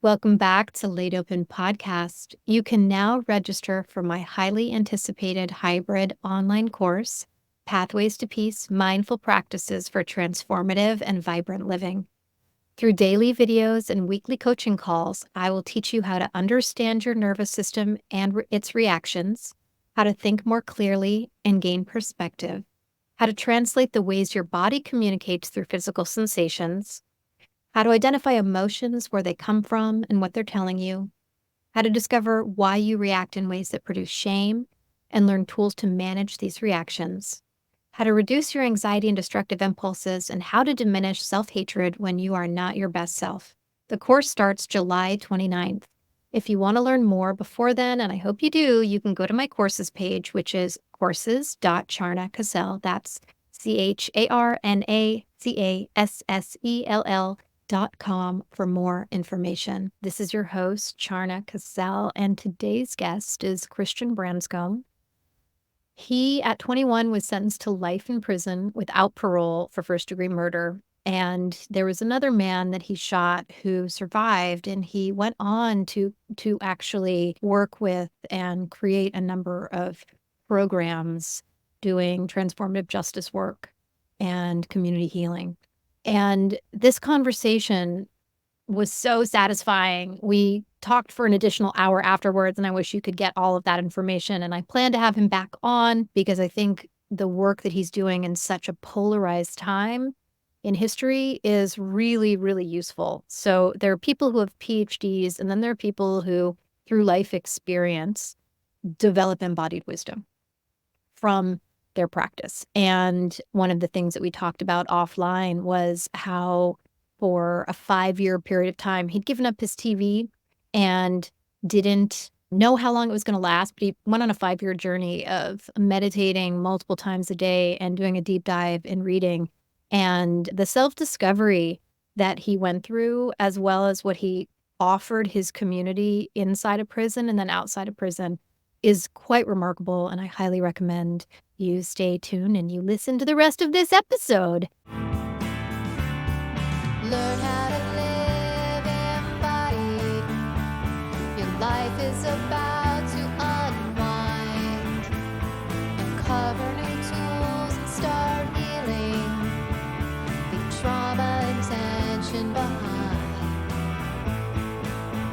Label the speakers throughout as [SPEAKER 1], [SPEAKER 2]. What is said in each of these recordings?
[SPEAKER 1] Welcome back to LaidOPEN Podcast. You can now register for my highly anticipated hybrid online course, Pathways to Peace, Mindful Practices for Transformative and Vibrant Living. Through daily videos and weekly coaching calls, I will teach you how to understand your nervous system and its reactions, how to think more clearly and gain perspective, how to translate the ways your body communicates through physical sensations, how to identify emotions, where they come from and what they're telling you, how to discover why you react in ways that produce shame and learn tools to manage these reactions, how to reduce your anxiety and destructive impulses, and how to diminish self-hatred when you are not your best self. The course starts July 29th. If you want to learn more before then, and I hope you do, you can go to my courses page, which is courses.charnacassell. That's CharnaCassell.com for more information. This is your host, Charna Cassell, and today's guest is Christian Branscombe. He, at 21, was sentenced to life in prison without parole for first-degree murder. And there was another man that he shot who survived, and he went on to actually work with and create a number of programs doing transformative justice work and community healing. And this conversation was so satisfying. We talked for an additional hour afterwards, and I wish you could get all of that information. And I plan to have him back on because I think the work that he's doing in such a polarized time in history is really, really useful. So there are people who have PhDs, and then there are people who, through life experience, develop embodied wisdom from their practice. And one of the things that we talked about offline was how for a 5-year period of time, he'd given up his TV and didn't know how long it was going to last, but he went on a 5-year journey of meditating multiple times a day and doing a deep dive in reading. And the self-discovery that he went through, as well as what he offered his community inside of prison and then outside of prison, is quite remarkable. And I highly recommend you stay tuned and you listen to the rest of this episode.
[SPEAKER 2] Learn how to live embodied. Your life is about to unwind. Uncover new tools and start healing. Leave trauma and tension behind.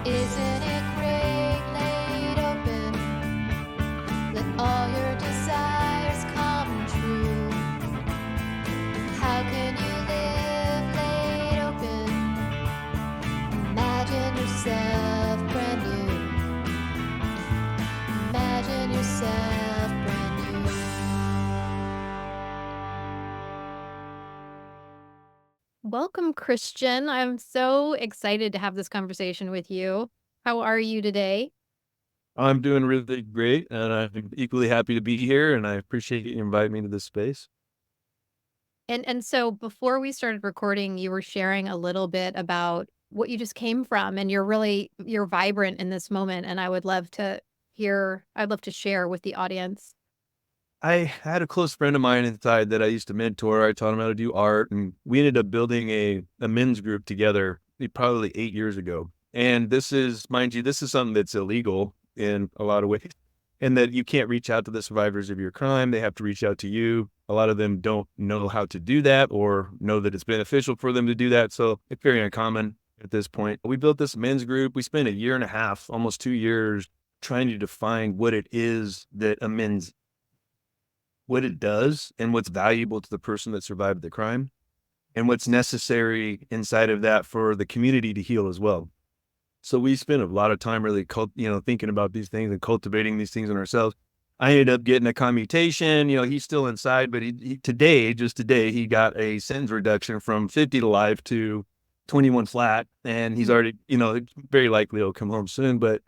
[SPEAKER 2] Isn't it great, laid open? Let all your desires come true. How can you live laid open? Imagine yourself brand new. Imagine yourself brand new.
[SPEAKER 1] Welcome, Christian. I'm so excited to have this conversation with you. How are you today?
[SPEAKER 3] I'm doing really great, and I'm equally happy to be here, and I appreciate you inviting me to this space.
[SPEAKER 1] And so before we started recording, you were sharing a little bit about what you just came from, and you're vibrant in this moment, and I'd love to share with the audience.
[SPEAKER 3] I had a close friend of mine inside that I used to mentor. I taught him how to do art, and we ended up building a men's group together probably 8 years ago. And this is, mind you, this is something that's illegal in a lot of ways, and that you can't reach out to the survivors of your crime. They have to reach out to you. A lot of them don't know how to do that or know that it's beneficial for them to do that. So it's very uncommon at this point. We built this men's group. We spent 1.5 years, almost 2 years, trying to define what it is that what it does and what's valuable to the person that survived the crime and what's necessary inside of that for the community to heal as well. So we spent a lot of time really, thinking about these things and cultivating these things in ourselves. I ended up getting a commutation. He's still inside, but just today, he got a sentence reduction from 50 to life to 21 flat. And he's already, very likely he'll come home soon. But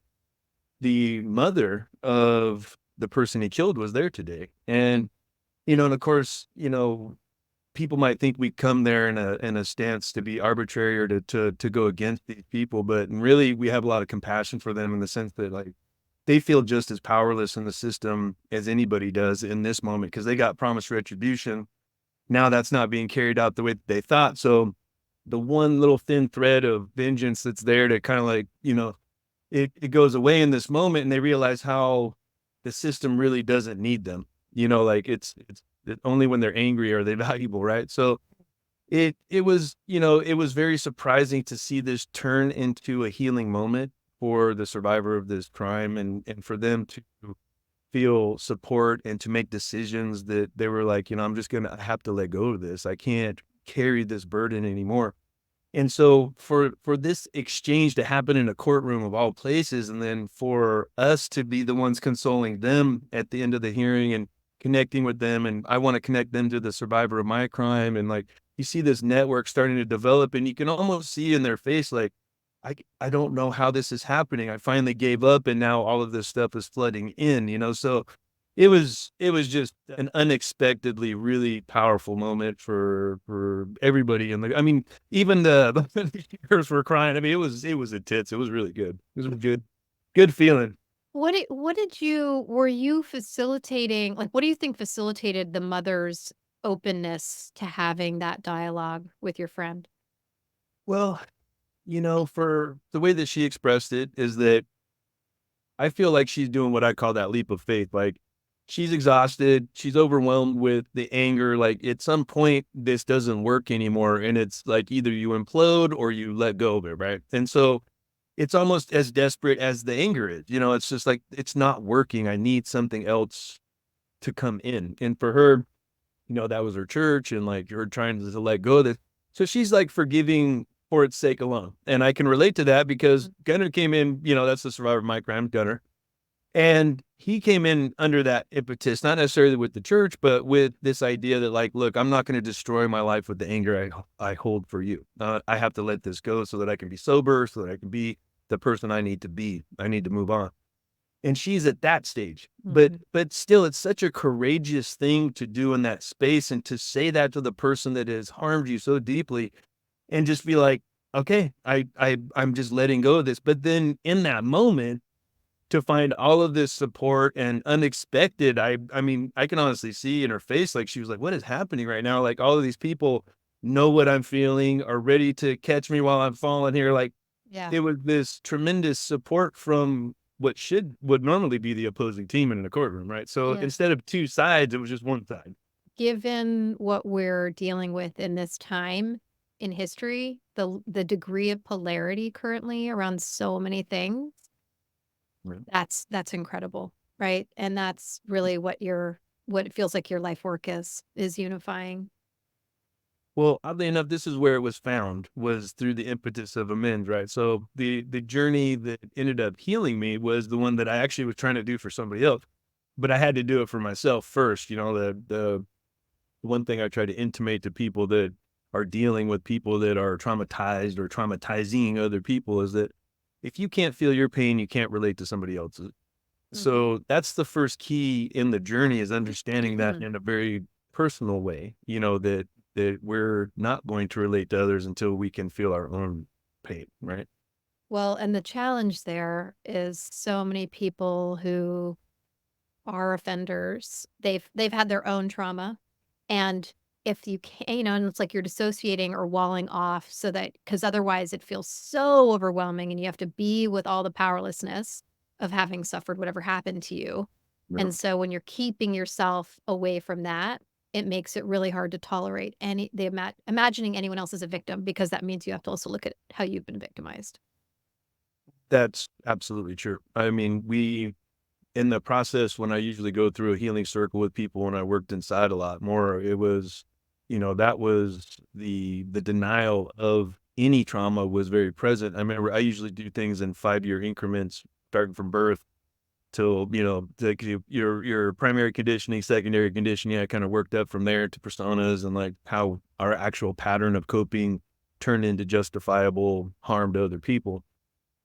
[SPEAKER 3] the mother of the person he killed was there today. And, and of course, people might think we come there in a stance to be arbitrary or to go against these people, but really we have a lot of compassion for them in the sense that like they feel just as powerless in the system as anybody does in this moment because they got promised retribution. Now that's not being carried out the way that they thought. So the one little thin thread of vengeance that's there to kind of like, it goes away in this moment, and they realize how the system really doesn't need them. Like it's only when they're angry are they valuable, right? So it was, it was very surprising to see this turn into a healing moment for the survivor of this crime, and for them to feel support and to make decisions that they were like, I have to let go of this. I can't carry this burden anymore. And so for this exchange to happen in a courtroom of all places, and then for us to be the ones consoling them at the end of the hearing and connecting with them, and I want to connect them to the survivor of my crime, and like you see this network starting to develop, and you can almost see in their face like, I don't know how this is happening. I finally gave up, and now all of this stuff is flooding in, So it was just an unexpectedly really powerful moment for everybody. I mean, even the hearers were crying. I mean, it was intense. It was really good. It was a good feeling.
[SPEAKER 1] Were you facilitating, like, what do you think facilitated the mother's openness to having that dialogue with your friend?
[SPEAKER 3] Well, for the way that she expressed it is that I feel like she's doing what I call that leap of faith. Like, she's exhausted, she's overwhelmed with the anger. Like, at some point, this doesn't work anymore. And it's like either you implode or you let go of it, right? And so it's almost as desperate as the anger is. It's just like, it's not working. I need something else to come in. And for her, that was her church, and like her trying to let go of this. So she's like forgiving for its sake alone. And I can relate to that because Gunner came in, that's the survivor of my crime, Gunner. And he came in under that impetus, not necessarily with the church, but with this idea that like, look, I'm not going to destroy my life with the anger I hold for you. I have to let this go so that I can be sober, so that I can be the person I need to be. I need to move on. And she's at that stage, but still, it's such a courageous thing to do in that space, and to say that to the person that has harmed you so deeply, and just be like, okay, I'm just letting go of this. But then in that moment, to find all of this support and unexpected, I mean, I can honestly see in her face, like she was like, what is happening right now? Like, all of these people know what I'm feeling, are ready to catch me while I'm falling here. Like,
[SPEAKER 1] Yeah.
[SPEAKER 3] it was this tremendous support from what would normally be the opposing team in a courtroom, right? So
[SPEAKER 1] Yeah.
[SPEAKER 3] instead of two sides, it was just one side.
[SPEAKER 1] Given what we're dealing with in this time in history, the degree of polarity currently around so many things,
[SPEAKER 3] Right.
[SPEAKER 1] that's incredible, right? And that's really what it feels like your life work is unifying.
[SPEAKER 3] Well, oddly enough, this is where it was found, was through the impetus of amends, right? So the journey that ended up healing me was the one that I actually was trying to do for somebody else, but I had to do it for myself first. The one thing I try to intimate to people that are dealing with people that are traumatized or traumatizing other people is that if you can't feel your pain, you can't relate to somebody else's. So that's the first key in the journey, is understanding that in a very personal way, that we're not going to relate to others until we can feel our own pain, right?
[SPEAKER 1] Well, and the challenge there is so many people who are offenders, they've had their own trauma. And if you can, and it's like you're dissociating or walling off, so that, because otherwise it feels so overwhelming, and you have to be with all the powerlessness of having suffered whatever happened to you.
[SPEAKER 3] Yeah.
[SPEAKER 1] And so when you're keeping yourself away from that, it makes it really hard to tolerate imagining anyone else as a victim, because that means you have to also look at how you've been victimized.
[SPEAKER 3] That's absolutely true. I mean, in the process, when I usually go through a healing circle with people, when I worked inside a lot more, it was, that was the denial of any trauma was very present. I remember I usually do things in 5-year increments, starting from birth till, like your primary conditioning, secondary conditioning. I kind of worked up from there to personas, and like how our actual pattern of coping turned into justifiable harm to other people.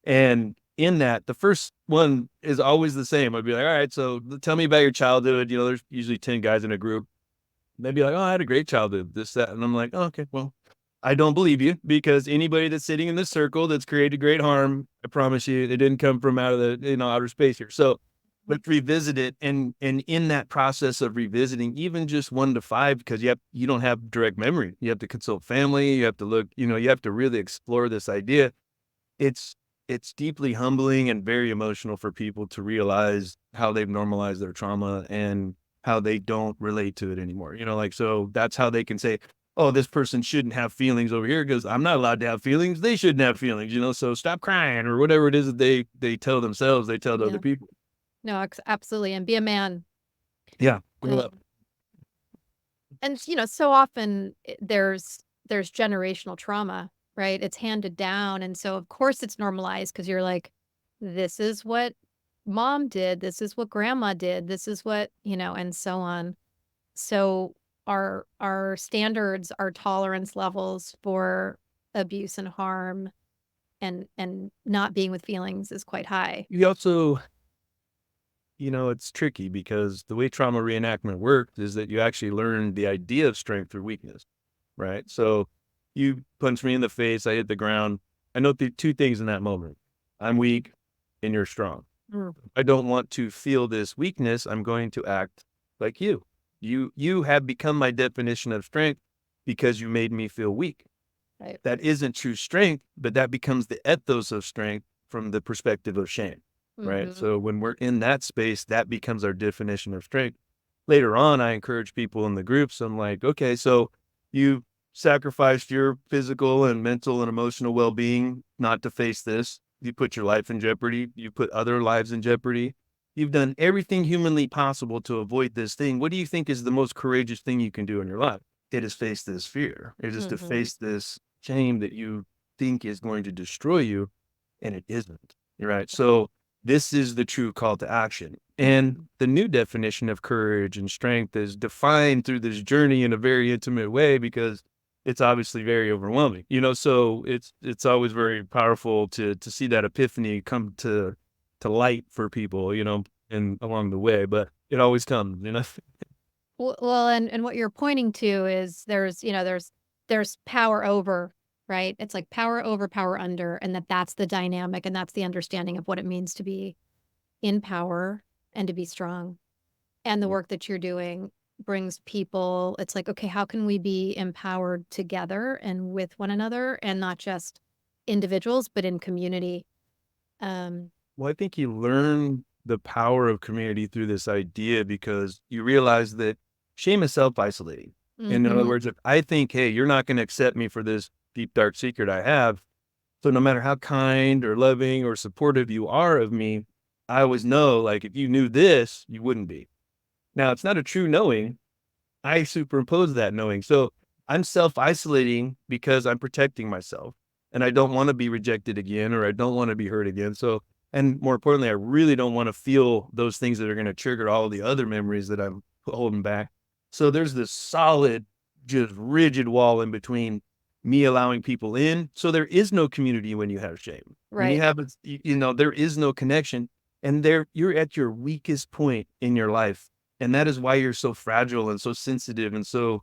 [SPEAKER 3] And in that, the first one is always the same. I'd be like, all right, so tell me about your childhood. There's usually 10 guys in a group. They'd be like, oh, I had a great childhood, this, that. And I'm like, oh, okay, well, I don't believe you, because anybody that's sitting in this circle that's created great harm, I promise you, it didn't come from out of the, outer space here. So But revisit it, and in that process of revisiting, even just 1 to 5, because you don't have direct memory. You have to consult family. You have to look. You have to really explore this idea. It's deeply humbling and very emotional for people to realize how they've normalized their trauma and how they don't relate to it anymore. So that's how they can say, oh, this person shouldn't have feelings over here because I'm not allowed to have feelings. They shouldn't have feelings, so stop crying, or whatever it is that they tell themselves, they tell to other people.
[SPEAKER 1] No, absolutely. And be a man.
[SPEAKER 3] Yeah. Grow up.
[SPEAKER 1] And, so often there's generational trauma, right? It's handed down. And so, of course, it's normalized because you're like, this is what mom did. This is what grandma did. This is what, and so on. So our standards, our tolerance levels for abuse and harm and not being with feelings is quite high.
[SPEAKER 3] You also, it's tricky because the way trauma reenactment works is that you actually learn the idea of strength through weakness, right? So you punch me in the face, I hit the ground. I know the 2 things in that moment. I'm weak and you're strong. I don't want to feel this weakness. I'm going to act like you. You have become my definition of strength because you made me feel weak.
[SPEAKER 1] Right.
[SPEAKER 3] That isn't true strength, but that becomes the ethos of strength from the perspective of shame. Right. So when we're in that space, that becomes our definition of strength. Later on, I encourage people in the groups. I'm like, okay, so you sacrificed your physical and mental and emotional well-being not to face this. You put your life in jeopardy. You put other lives in jeopardy. You've done everything humanly possible to avoid this thing. What do you think is the most courageous thing you can do in your life? It is face this fear. It is to face this shame that you think is going to destroy you, and it isn't. Right. So this is the true call to action. And the new definition of courage and strength is defined through this journey in a very intimate way because it's obviously very overwhelming. So it's always very powerful to see that epiphany come to light for people, and along the way, but it always comes,
[SPEAKER 1] Well, and what you're pointing to is there's power over, right? It's like power over, power under, and that's the dynamic, and that's the understanding of what it means to be in power and to be strong. And the work that you're doing brings people, it's like, okay, how can we be empowered together and with one another and not just individuals, but in community?
[SPEAKER 3] Well, I think you learn the power of community through this idea because you realize that shame is self-isolating. In other words, if I think, hey, you're not going to accept me for this deep, dark secret I have, so no matter how kind or loving or supportive you are of me, I always know, like, if you knew this, you wouldn't be. Now, it's not a true knowing. I superimpose that knowing. So I'm self-isolating because I'm protecting myself and I don't want to be rejected again, or I don't want to be hurt again. So, and more importantly, I really don't want to feel those things that are going to trigger all the other memories that I'm holding back. So there's this solid, just rigid wall in between me allowing people in. So there is no community when you have shame.
[SPEAKER 1] Right.
[SPEAKER 3] When you have, there is no connection, and you're at your weakest point in your life. And that is why you're so fragile and so sensitive and so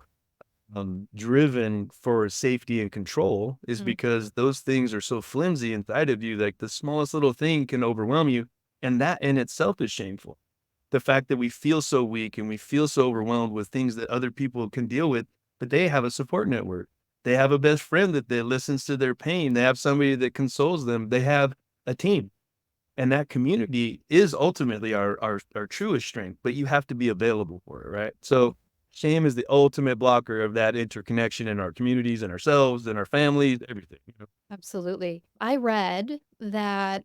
[SPEAKER 3] driven for safety and control, is because those things are so flimsy inside of you. Like the smallest little thing can overwhelm you. And that in itself is shameful. The fact that we feel so weak and we feel so overwhelmed with things that other people can deal with, but they have a support network. They have a best friend that listens to their pain. They have somebody that consoles them. They have a team. And that community is ultimately our truest strength, but you have to be available for it, right? So shame is the ultimate blocker of that interconnection in our communities and ourselves and our families, everything.
[SPEAKER 1] Absolutely. I read that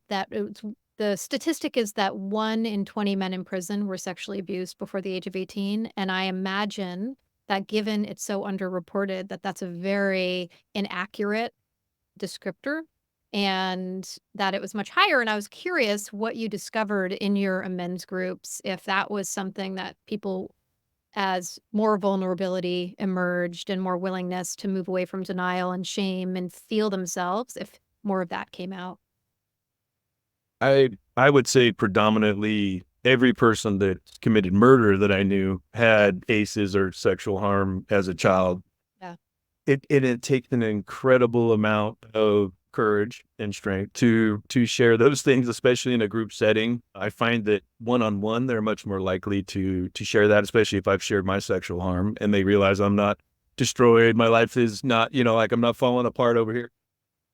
[SPEAKER 1] the statistic is that 1 in 20 men in prison were sexually abused before the age of 18. And I imagine that given it's so underreported, that's a very inaccurate descriptor, and that it was much higher. And I was curious what you discovered in your amends groups, if that was something that people, as more vulnerability emerged and more willingness to move away from denial and shame and feel themselves, if more of that came out.
[SPEAKER 3] I would say predominantly every person that committed murder that I knew had ACEs or sexual harm as a child.
[SPEAKER 1] Yeah.
[SPEAKER 3] It takes an incredible amount of courage and strength to share those things, especially in a group setting. I find that one-on-one, they're much more likely to share that, especially if I've shared my sexual harm and they realize I'm not destroyed. My life is not, like I'm not falling apart over here.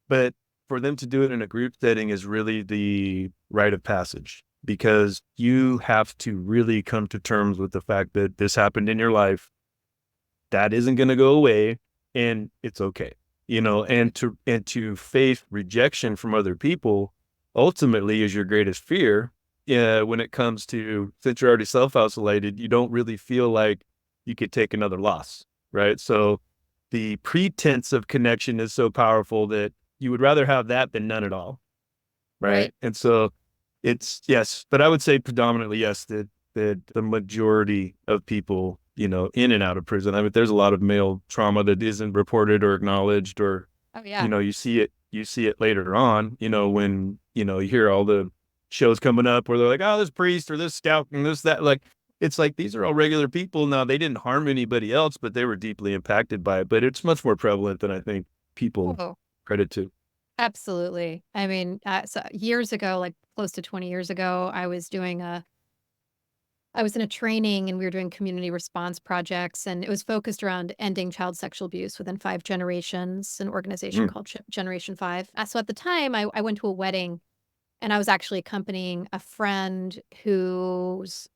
[SPEAKER 3] But for them to do it in a group setting is really the rite of passage, because you have to really come to terms with the fact that this happened in your life. That isn't going to go away, and it's okay. And to face rejection from other people ultimately is your greatest fear. When it comes to, since you're already self-isolated, you don't really feel like you could take another loss, right? So the pretense of connection is so powerful that you would rather have that than none at all, right? And so it's, yes, but I would say predominantly yes, that the majority of people, in and out of prison. I mean, there's a lot of male trauma that isn't reported or acknowledged, or,
[SPEAKER 1] Oh, yeah.
[SPEAKER 3] you see it later on, when, you hear all the shows coming up where they're like, oh, this priest or this scout and this, that, like, it's like, these are all regular people. Now, they didn't harm anybody else, but they were deeply impacted by it. But it's much more prevalent than I think people
[SPEAKER 1] Oh,
[SPEAKER 3] credit to.
[SPEAKER 1] absolutely. I mean, so years ago, like close to 20 years ago, I was in a training and we were doing community response projects, and it was focused around ending child sexual abuse within 5 generations, an organization called Generation 5. So at the time, I went to a wedding, and I was actually accompanying a friend whose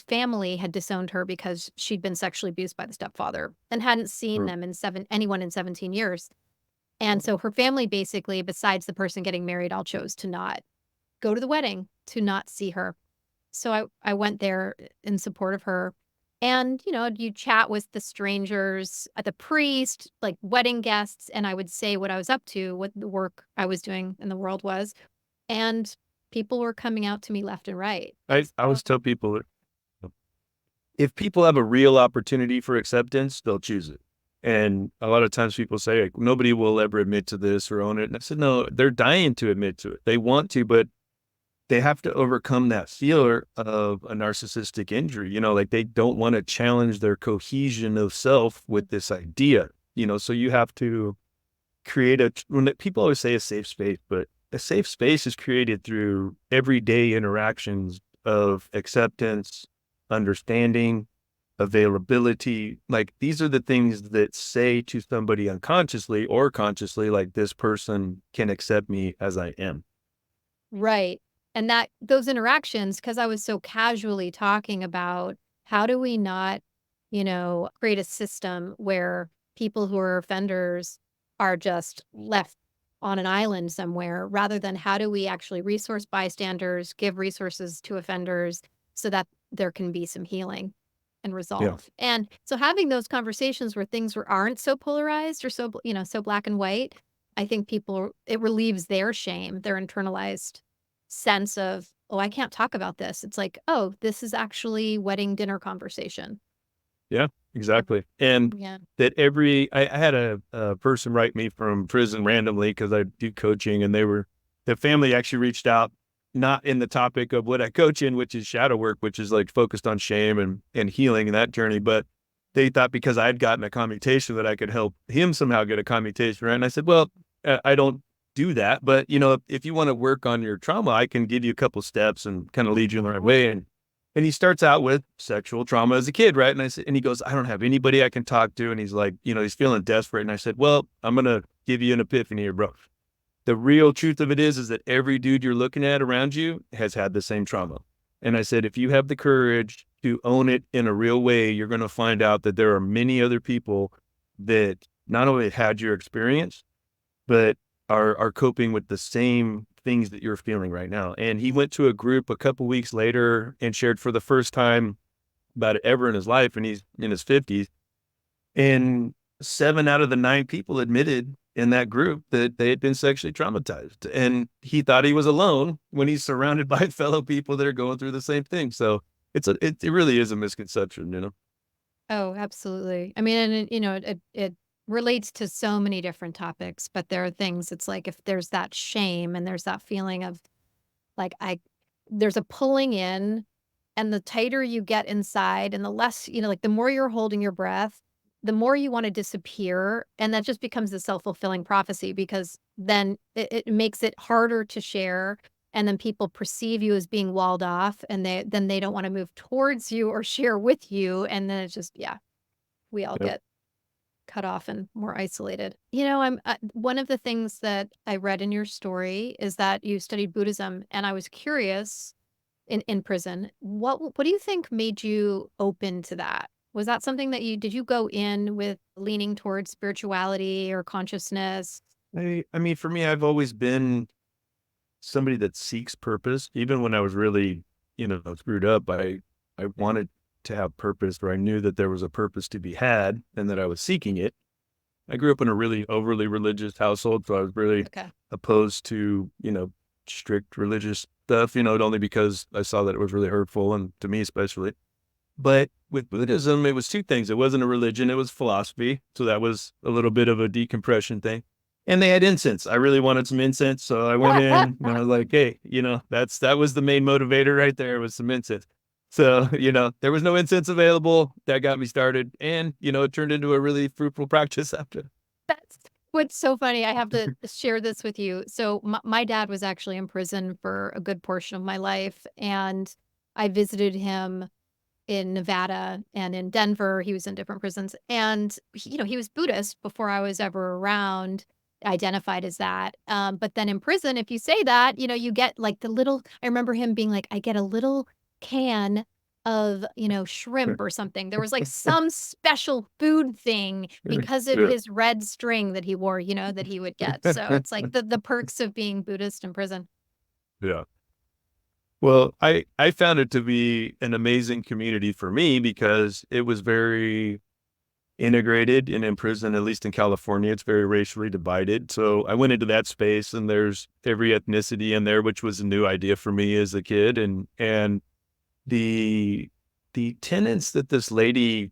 [SPEAKER 1] family had disowned her because she'd been sexually abused by the stepfather and hadn't seen them in anyone in 17 years. And so her family basically, besides the person getting married, all chose to not go to the wedding, to not see her. So I went there in support of her. And, you chat with the strangers, the priest, like wedding guests, and I would say what I was up to, what the work I was doing in the world was. And people were coming out to me left and right.
[SPEAKER 3] I always tell people that if people have a real opportunity for acceptance, they'll choose it. And a lot of times people say, like, nobody will ever admit to this or own it. And I said, no, they're dying to admit to it. They want to, but they have to overcome that fear of a narcissistic injury. Like, they don't want to challenge their cohesion of self with this idea, so you have to create when people always say a safe space, but a safe space is created through everyday interactions of acceptance, understanding, availability. Like, these are the things that say to somebody unconsciously or consciously, like, this person can accept me as I am.
[SPEAKER 1] Right. And those interactions, because I was so casually talking about how do we not, create a system where people who are offenders are just left on an island somewhere, rather than how do we actually resource bystanders, give resources to offenders so that there can be some healing and resolve. And so having those conversations where things aren't so polarized or so, so black and white, I think it relieves their shame, their internalized sense of, oh, I can't talk about this. It's like, oh, this is actually wedding dinner conversation.
[SPEAKER 3] Yeah, exactly. And that I had a person write me from prison randomly, because I do coaching, and the family actually reached out, not in the topic of what I coach in, which is shadow work, which is like focused on shame and healing and that journey. But they thought because I'd gotten a commutation that I could help him somehow get a commutation, right? And I said, well, I don't do that, but if you want to work on your trauma, I can give you a couple steps and kind of lead you in the right way. And he starts out with sexual trauma as a kid, right? And he goes, I don't have anybody I can talk to. And he's like, he's feeling desperate. And I said, well, I'm going to give you an epiphany here, bro. The real truth of it is that every dude you're looking at around you has had the same trauma. And I said, if you have the courage to own it in a real way, you're going to find out that there are many other people that not only had your experience, but are coping with the same things that you're feeling right now. And he went to a group a couple weeks later and shared for the first time about it ever in his life. And he's in his 50s. And 7 out of the 9 people admitted in that group that they had been sexually traumatized. And he thought he was alone when he's surrounded by fellow people that are going through the same thing. So it really is a misconception,
[SPEAKER 1] Oh, absolutely. I mean, and it relates to so many different topics, but there are things, it's like, if there's that shame and there's that feeling of like, there's a pulling in, and the tighter you get inside and the less, like the more you're holding your breath, the more you want to disappear, and that just becomes a self-fulfilling prophecy, because then it makes it harder to share, and then people perceive you as being walled off, and they don't want to move towards you or share with you, and then it's just, yeah, we all
[SPEAKER 3] Yep.
[SPEAKER 1] get cut off and more isolated. I'm one of the things that I read in your story is that you studied Buddhism, and I was curious in prison, what do you think made you open to that? Was that something that did you go in with leaning towards spirituality or consciousness?
[SPEAKER 3] I mean, for me, I've always been somebody that seeks purpose. Even when I was really, screwed up, I wanted to have purpose, or I knew that there was a purpose to be had and that I was seeking it. I grew up in a really overly religious household, so I was really
[SPEAKER 1] Okay.
[SPEAKER 3] opposed to, strict religious stuff, only because I saw that it was really hurtful, and to me especially. But with Buddhism, it was two things. It wasn't a religion, it was philosophy. So that was a little bit of a decompression thing. And they had incense. I really wanted some incense. So I went in and I was like, hey, that was the main motivator right there, was some incense. So, there was no incense available. That got me started. And, it turned into a really fruitful practice after.
[SPEAKER 1] That's what's so funny. I have to share this with you. So my dad was actually in prison for a good portion of my life, and I visited him in Nevada and in Denver. He was in different prisons, and he was Buddhist before I was ever around, identified as that. But then in prison, if you say that, you get like I remember him being like, I get a little can of, shrimp or something. There was like some special food thing because of his red string that he wore, that he would get. So it's like the perks of being Buddhist in prison.
[SPEAKER 3] Yeah. Well, I found it to be an amazing community for me because it was very integrated, and in prison, at least in California, it's very racially divided. So I went into that space, and there's every ethnicity in there, which was a new idea for me as a kid. And the tenets that this lady,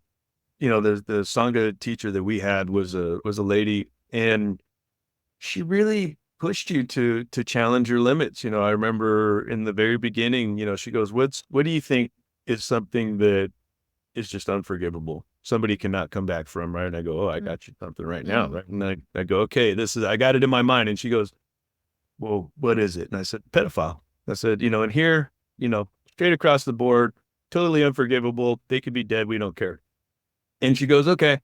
[SPEAKER 3] the Sangha teacher that we had was a lady, and she really pushed you to challenge your limits. I remember in the very beginning, she goes, what do you think is something that is just unforgivable? Somebody cannot come back from, right? And I go, oh, I got you something right now, right? And I go, okay, I got it in my mind. And she goes, well, what is it? And I said, pedophile. I said, and here, straight across the board, totally unforgivable. They could be dead. We don't care. And she goes, okay,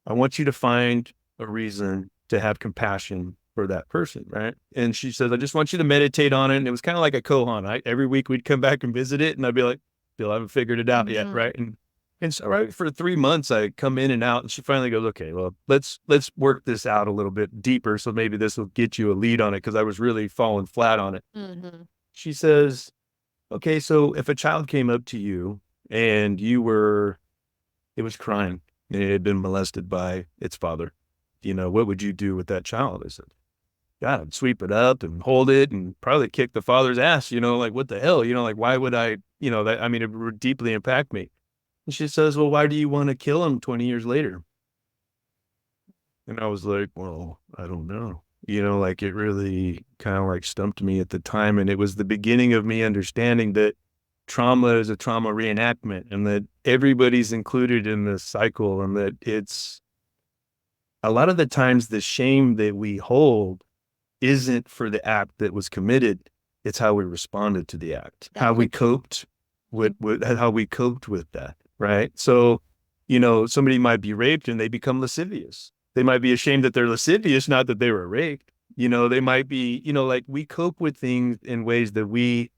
[SPEAKER 3] I want you to find a reason to have compassion for that person, right? And she says, I just want you to meditate on it. And it was kind of like a koan. Every week we'd come back and visit it, and I'd be like, Bill, I haven't figured it out yet, right? And so right for 3 months, I come in and out, and she finally goes, okay, well, let's work this out a little bit deeper. So maybe this will get you a lead on it, because I was really falling flat on it. She says, okay, so if a child came up to you and it was crying, and it had been molested by its father, what would you do with that child? I said, God, I'd sweep it up and hold it and probably kick the father's ass, like, what the hell, like, why would I, it would deeply impact me. And she says, well, why do you want to kill him 20 years later? And I was like, well, I don't know. It really kind of like stumped me at the time. And it was the beginning of me understanding that trauma is a trauma reenactment, and that everybody's included in this cycle, and that it's a lot of the times the shame that we hold isn't for the act that was committed. It's how we responded to the act, how we coped with that. Right. So, somebody might be raped and they become lascivious. They might be ashamed that they're lascivious, not that they were raped. They might be, like, we cope with things in ways that we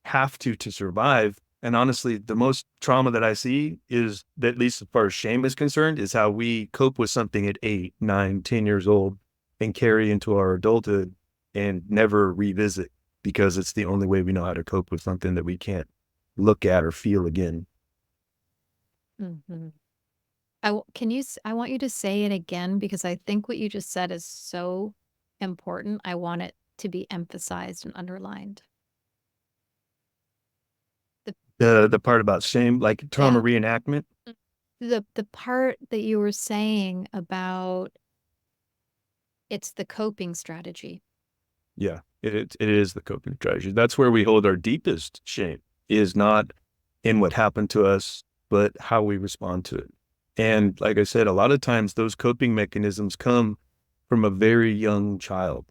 [SPEAKER 3] have to survive. And honestly, the most trauma that I see is that, at least as far as shame is concerned, is how we cope with something at 8, 9, 10 years old and carry into our adulthood and never revisit, because it's the only way we know how to cope with something that we can't look at or feel again.
[SPEAKER 1] I want you to say it again, because I think what you just said is so important. I want it to be emphasized and underlined.
[SPEAKER 3] The part about shame, like trauma reenactment.
[SPEAKER 1] The part that you were saying about it's the coping strategy.
[SPEAKER 3] Yeah, it is the coping strategy. That's where we hold our deepest shame, is not in what happened to us, but how we respond to it. And like I said, a lot of times those coping mechanisms come from a very young child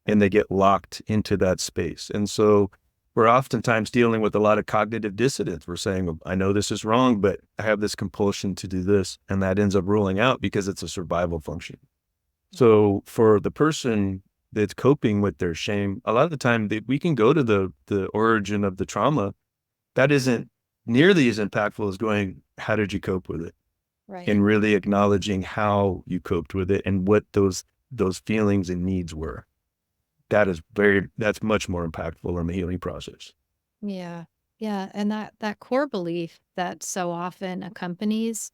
[SPEAKER 3] and they get locked into that space. And so we're oftentimes dealing with a lot of cognitive dissonance. We're saying, well, I know this is wrong, but I have this compulsion to do this. And that ends up ruling out because it's a survival function. So for the person that's coping with their shame, a lot of the time we can go to the origin of the trauma. That isn't nearly as impactful as going, how did you cope with it?
[SPEAKER 1] Right.
[SPEAKER 3] And really acknowledging how you coped with it and what those feelings and needs were. That's much more impactful in the healing process.
[SPEAKER 1] Yeah. Yeah. And that core belief that so often accompanies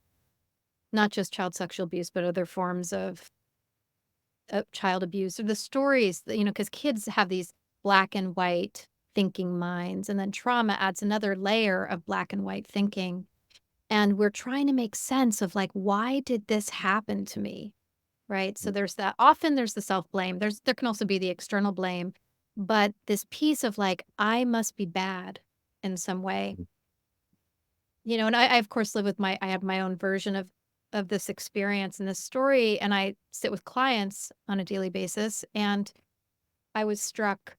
[SPEAKER 1] not just child sexual abuse, but other forms of child abuse, or the stories that, because kids have these black and white thinking minds, and then trauma adds another layer of black and white thinking. And we're trying to make sense of like, why did this happen to me? Right. So there's that. Often there's the self-blame. There can also be the external blame, but this piece of like, I must be bad in some way. And I of course I have my own version of this experience and this story, and I sit with clients on a daily basis. And I was struck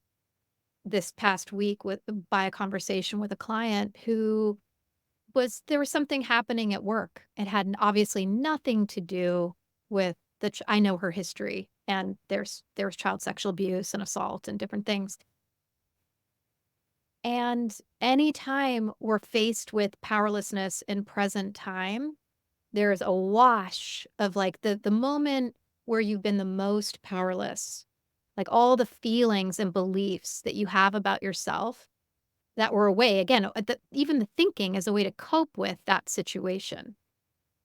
[SPEAKER 1] this past week by a conversation with a client who there was something happening at work. It had obviously nothing to do with I know her history, and there was child sexual abuse and assault and different things. And anytime we're faced with powerlessness in present time, there's a wash of like the moment where you've been the most powerless, like all the feelings and beliefs that you have about yourself that were a way, again, even the thinking is a way to cope with that situation,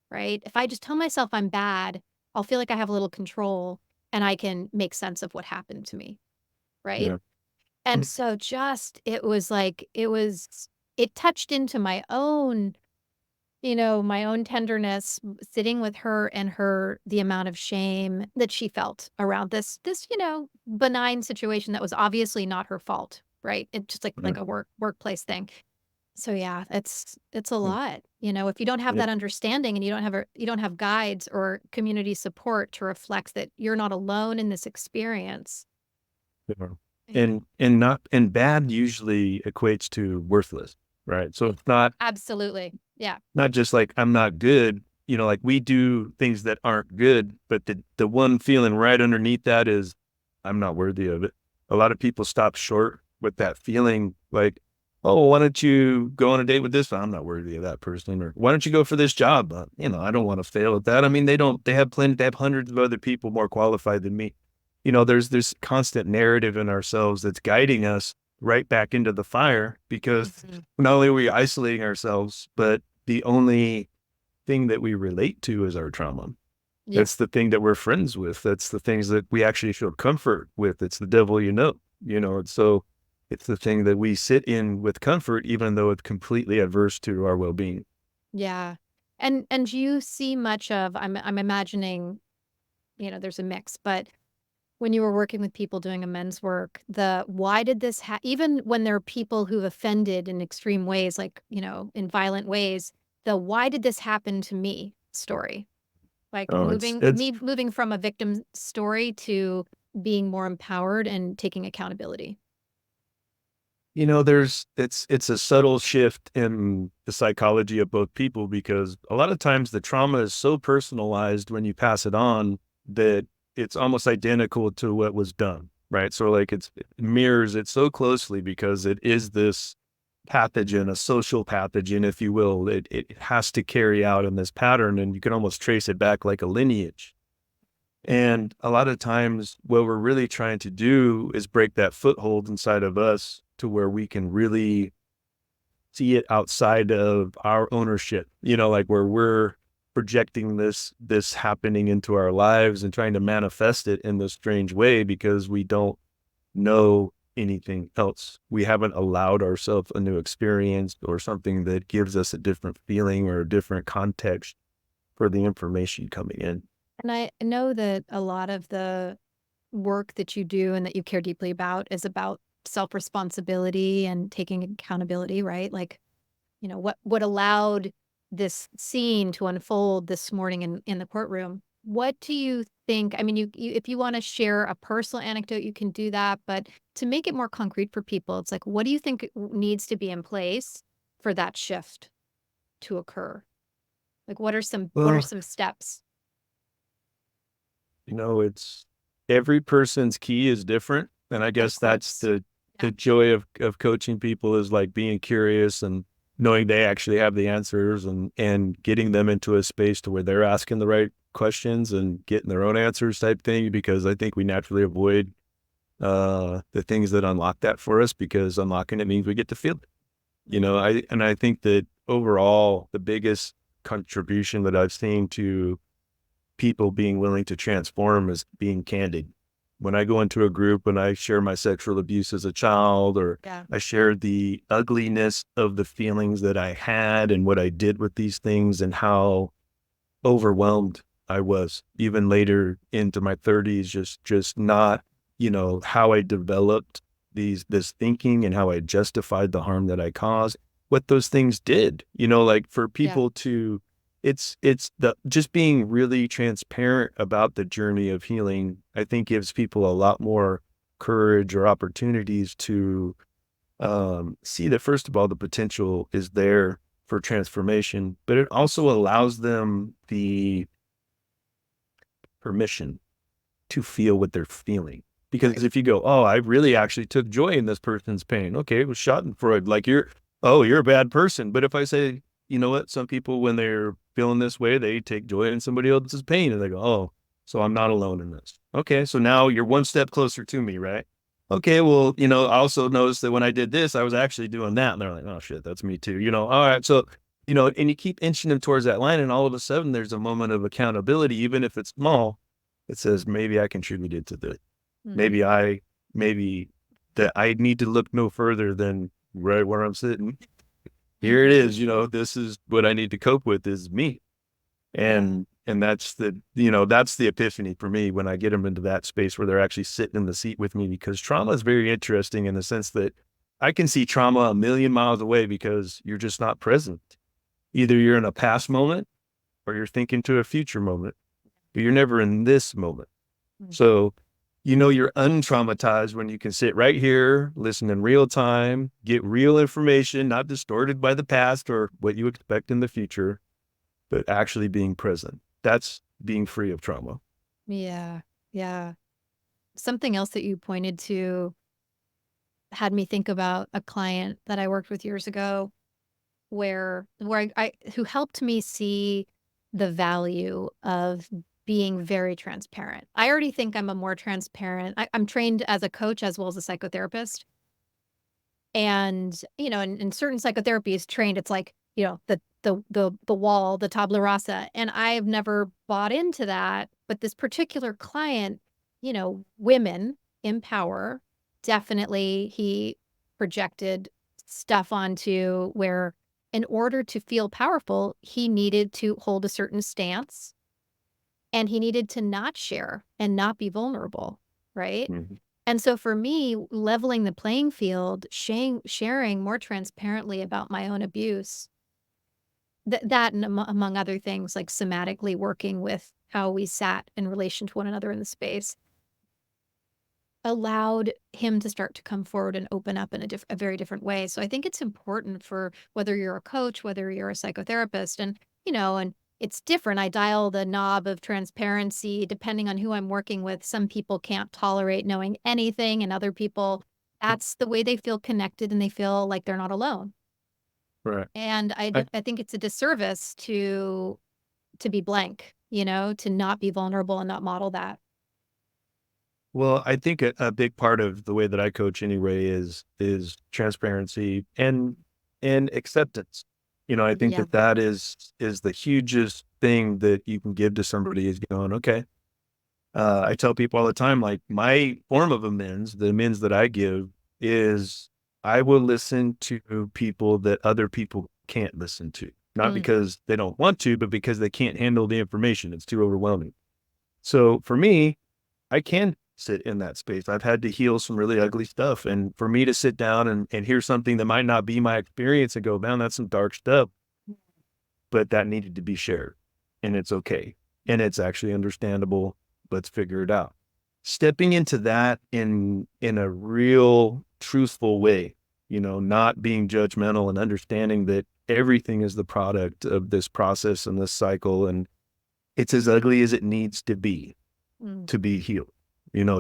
[SPEAKER 1] right? If I just tell myself I'm bad, I'll feel like I have a little control and I can make sense of what happened to me, right?
[SPEAKER 3] Yeah.
[SPEAKER 1] And so it touched into my own, my own tenderness, sitting with her and the amount of shame that she felt around this, benign situation that was obviously not her fault, right? It's just like a workplace thing. So yeah, it's a lot, if you don't have that understanding and you don't have guides or community support to reflect that you're not alone in this experience.
[SPEAKER 3] Yeah. And bad usually equates to worthless, right? So it's not
[SPEAKER 1] Absolutely. Yeah.
[SPEAKER 3] not just like I'm not good, like we do things that aren't good, but the one feeling right underneath that is I'm not worthy of it. A lot of people stop short with that feeling like, oh, why don't you go on a date with this? I'm not worthy of that person. Or why don't you go for this job? I don't want to fail at that. I mean, they have hundreds of other people more qualified than me. There's this constant narrative in ourselves that's guiding us right back into the fire because not only are we isolating ourselves, but the only thing that we relate to is our trauma. Yeah. That's the thing that we're friends with. That's the things that we actually feel comfort with. It's the devil, and so it's the thing that we sit in with comfort, even though it's completely adverse to our well-being.
[SPEAKER 1] Yeah. And you see much of, I'm imagining, there's a mix, but when you were working with people doing amends work, why did this even when there are people who've offended in extreme ways, like, in violent ways, why did this happen to me story? Like moving from a victim story to being more empowered and taking accountability.
[SPEAKER 3] It's a subtle shift in the psychology of both people because a lot of times the trauma is so personalized when you pass it on that it's almost identical to what was done, right? So like it mirrors it so closely because it is this pathogen, a social pathogen, if you will. It has to carry out in this pattern and you can almost trace it back like a lineage. And a lot of times what we're really trying to do is break that foothold inside of us to where we can really see it outside of our ownership, like where we're projecting this happening into our lives and trying to manifest it in this strange way because we don't know anything else. We haven't allowed ourselves a new experience or something that gives us a different feeling or a different context for the information coming in.
[SPEAKER 1] And I know that a lot of the work that you do and that you care deeply about is about self-responsibility and taking accountability, right? Like, what allowed this scene to unfold this morning in the courtroom. What do you think? I mean, you if you want to share a personal anecdote, you can do that. But to make it more concrete for people, it's like, what do you think needs to be in place for that shift to occur? Like, what are
[SPEAKER 3] Well,
[SPEAKER 1] some steps?
[SPEAKER 3] it's every person's key is different. And I guess that's
[SPEAKER 1] Course.
[SPEAKER 3] the joy of coaching people is like being curious and knowing they actually have the answers and getting them into a space to where they're asking the right questions and getting their own answers type thing, because I think we naturally avoid the things that unlock that for us, because unlocking it means we get to feel it. I think that overall the biggest contribution that I've seen to people being willing to transform is being candid. When I go into a group, when I share my sexual abuse as a child, or
[SPEAKER 1] Yeah.
[SPEAKER 3] I share the ugliness of the feelings that I had and what I did with these things and how overwhelmed I was, even later into my 30s, just not, how I developed this thinking and how I justified the harm that I caused, what those things did, like for
[SPEAKER 1] Yeah.
[SPEAKER 3] people to, it's the just being really transparent about the journey of healing, I think gives people a lot more courage or opportunities to see that, first of all, the potential is there for transformation, but it also allows them the permission to feel what they're feeling. Because if you go, oh, I really actually took joy in this person's pain. Okay, it was Schadenfreude. Like you're a bad person. But if I say, you know what, some people, when they're feeling this way, they take joy in somebody else's pain and they go, oh, so I'm not alone in this. Okay, so now you're one step closer to me, right? Okay, well, I also noticed that when I did this, I was actually doing that. And they're like, oh shit, that's me too. All right. So, and you keep inching them towards that line. And all of a sudden there's a moment of accountability, even if it's small. It says, maybe I contributed to this.
[SPEAKER 1] Mm.
[SPEAKER 3] Maybe that I need to look no further than right where I'm sitting. Here it
[SPEAKER 1] Mhm.
[SPEAKER 3] is. This is what I need to cope with is me.
[SPEAKER 1] Yeah.
[SPEAKER 3] And that's that's the epiphany for me when I get them into that space where they're actually sitting in the seat with me, because trauma is very interesting in the sense that I can see trauma a million miles away because you're just not present. Either you're in a past moment or you're thinking to a future moment, but you're never in this moment.
[SPEAKER 1] Mm.
[SPEAKER 3] So, you're untraumatized when you can sit right here, listen in real time, get real information, not distorted by the past or what you expect in the future, but actually being present. That's being free of trauma.
[SPEAKER 1] Yeah. Yeah. Something else that you pointed to had me think about a client that I worked with years ago where I who helped me see the value of being very transparent. I already think I'm a more transparent. I'm trained as a coach as well as a psychotherapist. And, in certain psychotherapy is trained, it's like, the wall, the tabula rasa. And I've never bought into that. But this particular client, women in power, definitely he projected stuff onto where in order to feel powerful, he needed to hold a certain stance and he needed to not share and not be vulnerable. Right.
[SPEAKER 3] Mhm.
[SPEAKER 1] And so for me, leveling the playing field, sharing more transparently about my own abuse, that and among other things, like somatically working with how we sat in relation to one another in the space, allowed him to start to come forward and open up in a very different way. So I think it's important for whether you're a coach, whether you're a psychotherapist, and it's different. I dial the knob of transparency depending on who I'm working with. Some people can't tolerate knowing anything, and other people, that's the way they feel connected and they feel like they're not alone.
[SPEAKER 3] Right.
[SPEAKER 1] And I think it's a disservice to be blank, to not be vulnerable and not model that.
[SPEAKER 3] Well, I think a big part of the way that I coach anyway is transparency and acceptance. I think
[SPEAKER 1] Yeah.
[SPEAKER 3] that is the hugest thing that you can give to somebody is going, okay. I tell people all the time, like my form of amends, the amends that I give is I will listen to people that other people can't listen to, not
[SPEAKER 1] Mm.
[SPEAKER 3] because they don't want to, but because they can't handle the information. It's too overwhelming. So for me, I can sit in that space. I've had to heal some really ugly stuff. And for me to sit down and hear something that might not be my experience and go, man, that's some dark stuff. but that needed to be shared, and it's okay. And it's actually understandable. Let's figure it out. Stepping into that in a real truthful way, not being judgmental and understanding that everything is the product of this process and this cycle. And it's as ugly as it needs to be healed,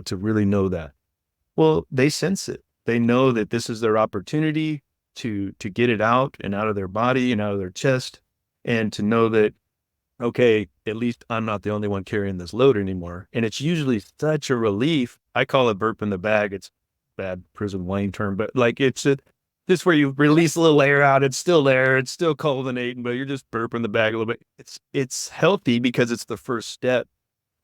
[SPEAKER 3] to really know that. Well, they sense it. They know that this is their opportunity to get it out and out of their body and out of their chest, and to know that, okay, at least I'm not the only one carrying this load anymore. And it's usually such a relief. I call it burp in the bag. It's a bad prison wine term, but like it's this where you release a little air out. It's still there. It's still culminating, but you're just burping the bag a little bit. It's healthy because it's the first step,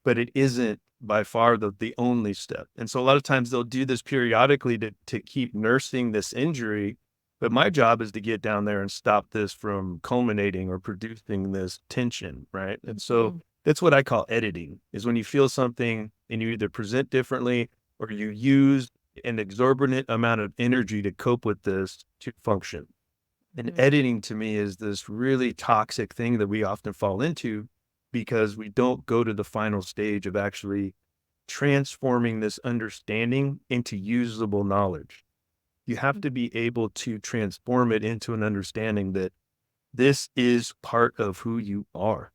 [SPEAKER 3] but it isn't by far the only step. And so a lot of times they'll do this periodically to keep nursing this injury. But my job is to get down there and stop this from culminating or producing this tension, right? And so that's what I call editing, is when you feel something and you either present differently or you use an exorbitant amount of energy to cope with this to function. And editing to me is this really toxic thing that we often fall into because we don't go to the final stage of actually transforming this understanding into usable knowledge. You have to be able to transform it into an understanding that this is part of who you are.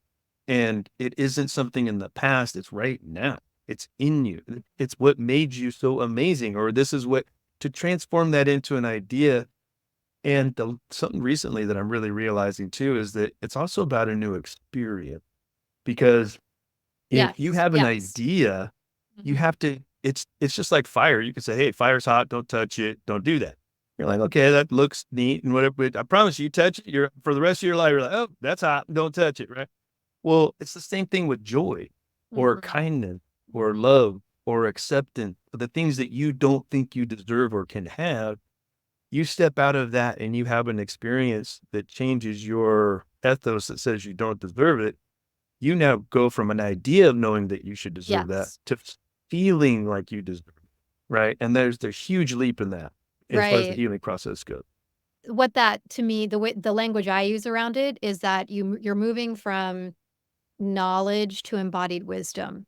[SPEAKER 3] And it isn't something in the past, it's right now. It's in you. It's what made you so amazing, or this is what, to transform that into an idea. And something recently that I'm really realizing too is that it's also about a new experience. Because if you have an idea, you have to, it's just like fire. You can say, hey, fire's hot, don't touch it, don't do that. You're like, okay, that looks neat and whatever, but I promise you touch it, you're for the rest of your life, you're like, oh, that's hot, don't touch it, right? Well, it's the same thing with joy or kindness or love or acceptance, the things that you don't think you deserve or can have. You step out of that and you have an experience that changes your ethos that says you don't deserve it. You now go from an idea of knowing that you should deserve that to feeling like you deserve it, right? And there's a huge leap in that as far as the healing process goes.
[SPEAKER 1] What that, to me, the language I use around it is that you're moving from knowledge to embodied wisdom.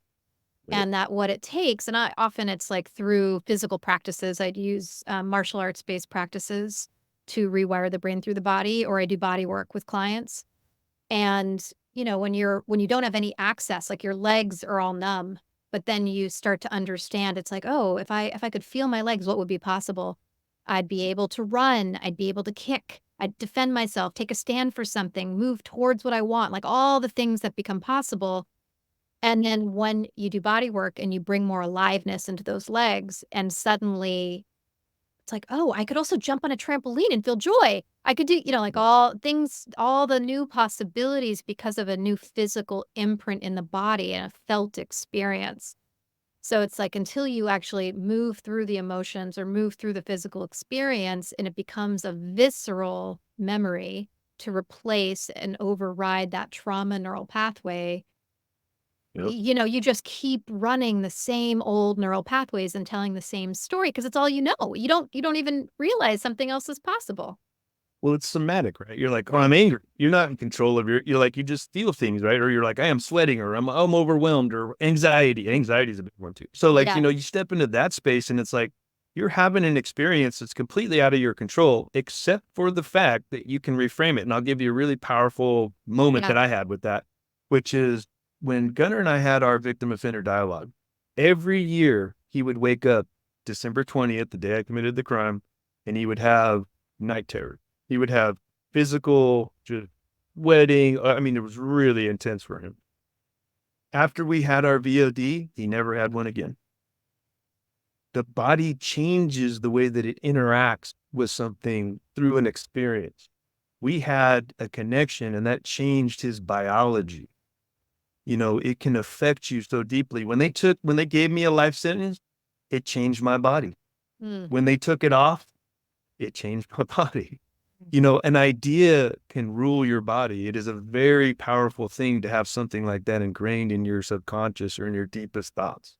[SPEAKER 1] And that what it takes, and often it's like through physical practices. I'd use martial arts-based practices to rewire the brain through the body, or I do body work with clients. And, when you don't have any access, like your legs are all numb, but then you start to understand, it's like, oh, if I could feel my legs, what would be possible? I'd be able to run. I'd be able to kick. I'd defend myself, take a stand for something, move towards what I want, like all the things that become possible. And then when you do body work and you bring more aliveness into those legs, and suddenly it's like, oh, I could also jump on a trampoline and feel joy. I could do, like all the new possibilities because of a new physical imprint in the body and a felt experience. So it's like until you actually move through the emotions or move through the physical experience and it becomes a visceral memory to replace and override that trauma neural pathway, you just keep running the same old neural pathways and telling the same story because it's all you know. You don't even realize something else is possible.
[SPEAKER 3] Well, it's somatic, right? You're like, oh, I'm angry. You're not in control of you're like, you just feel things, right? Or you're like, I am sweating, or I'm overwhelmed, or anxiety. Anxiety is a big one too. So like, you step into that space and it's like, you're having an experience that's completely out of your control, except for the fact that you can reframe it. And I'll give you a really powerful moment that I had with that, which is when Gunnar and I had our victim offender dialogue. Every year he would wake up December 20th, the day I committed the crime, and he would have night terror. He would have physical, just sweating. I mean, it was really intense for him. After we had our VOD, he never had one again. The body changes the way that it interacts with something through an experience. We had a connection and that changed his biology. It can affect you so deeply. When they gave me a life sentence, it changed my body. When they took it off, it changed my body. An idea can rule your body. It is a very powerful thing to have something like that ingrained in your subconscious or in your deepest thoughts.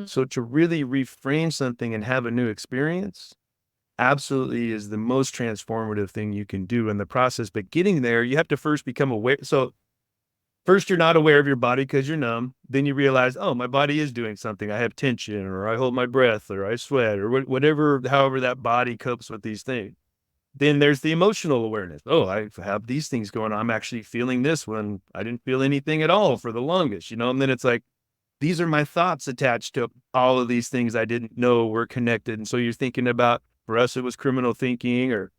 [SPEAKER 3] So to really reframe something and have a new experience, absolutely is the most transformative thing you can do in the process. But getting there, you have to first become aware. So first, you're not aware of your body because you're numb. Then you realize, oh, my body is doing something. I have tension, or I hold my breath, or I sweat, or whatever, however that body copes with these things. Then there's the emotional awareness. Oh, I have these things going on. I'm actually feeling this when I didn't feel anything at all for the longest, And then it's like, these are my thoughts attached to all of these things I didn't know were connected. And so you're thinking about, for us, it was criminal thinking or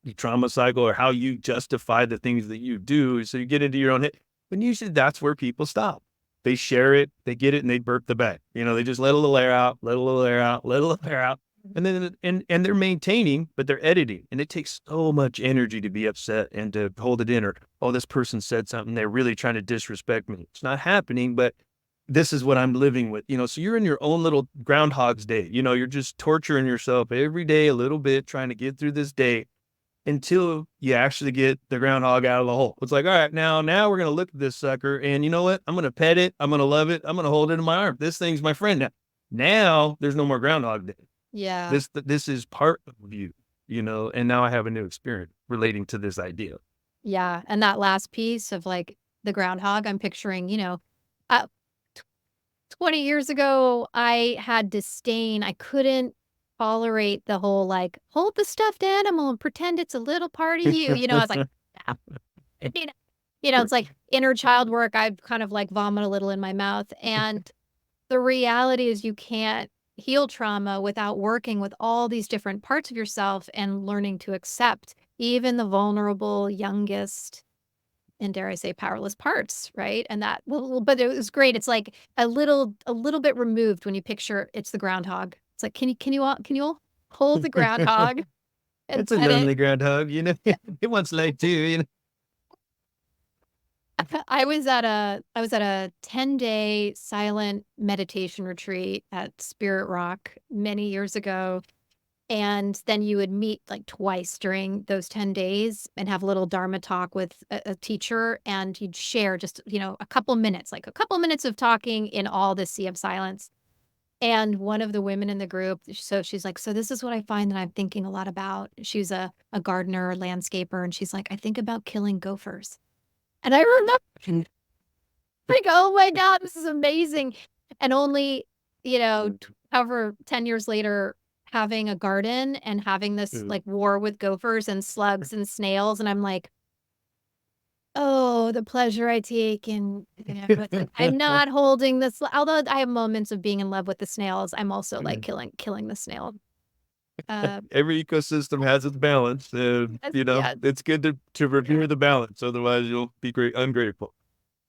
[SPEAKER 3] the trauma cycle or how you justify the things that you do. So you get into your own head. But usually that's where people stop. They share it, they get it, and they burp the bag. They just let a little air out, let a little air out, let a little air out. And then and they're maintaining, but they're editing. And it takes so much energy to be upset and to hold it in, or, oh, this person said something, they're really trying to disrespect me. It's not happening, but this is what I'm living with. So you're in your own little Groundhog's Day. You're just torturing yourself every day a little bit, trying to get through this day until you actually get the groundhog out of the hole. It's like, all right, now we're going to look at this sucker, and you know what? I'm going to pet it. I'm going to love it. I'm going to hold it in my arm. This thing's my friend now. Now there's no more Groundhog Day.
[SPEAKER 1] Yeah.
[SPEAKER 3] This is part of you, and now I have a new experience relating to this idea.
[SPEAKER 1] Yeah. And that last piece of like the groundhog, I'm picturing, 20 years ago, I had disdain. I couldn't tolerate the whole like, hold the stuffed animal and pretend it's a little part of you. I was like, "Ah." It's like inner child work. I've kind of like vomit a little in my mouth. And the reality is you can't heal trauma without working with all these different parts of yourself and learning to accept even the vulnerable, youngest, and dare I say powerless parts, right? And that, well, but it was great. It's like a little bit removed when you picture it's the groundhog. It's like, can you all hold the groundhog and
[SPEAKER 3] It's a
[SPEAKER 1] pet
[SPEAKER 3] lonely
[SPEAKER 1] it?
[SPEAKER 3] groundhog, it wants light too,
[SPEAKER 1] I was at a 10-day silent meditation retreat at Spirit Rock many years ago. And then you would meet like twice during those 10 days and have a little Dharma talk with a teacher. And you'd share just, a couple minutes, like a couple minutes of talking in all this sea of silence. And one of the women in the group, so she's like, so this is what I find that I'm thinking a lot about. She's a gardener, landscaper. And she's like, I think about killing gophers. And I remember, like, oh my God, this is amazing. And only, however, 10 years later, having a garden and having this like war with gophers and slugs and snails. And I'm like, oh, the pleasure I take in, I'm not holding this. Although I have moments of being in love with the snails, I'm also like killing the snail.
[SPEAKER 3] Every ecosystem has its balance, and
[SPEAKER 1] yeah.
[SPEAKER 3] it's good to revere the balance. Otherwise, you'll be ungrateful.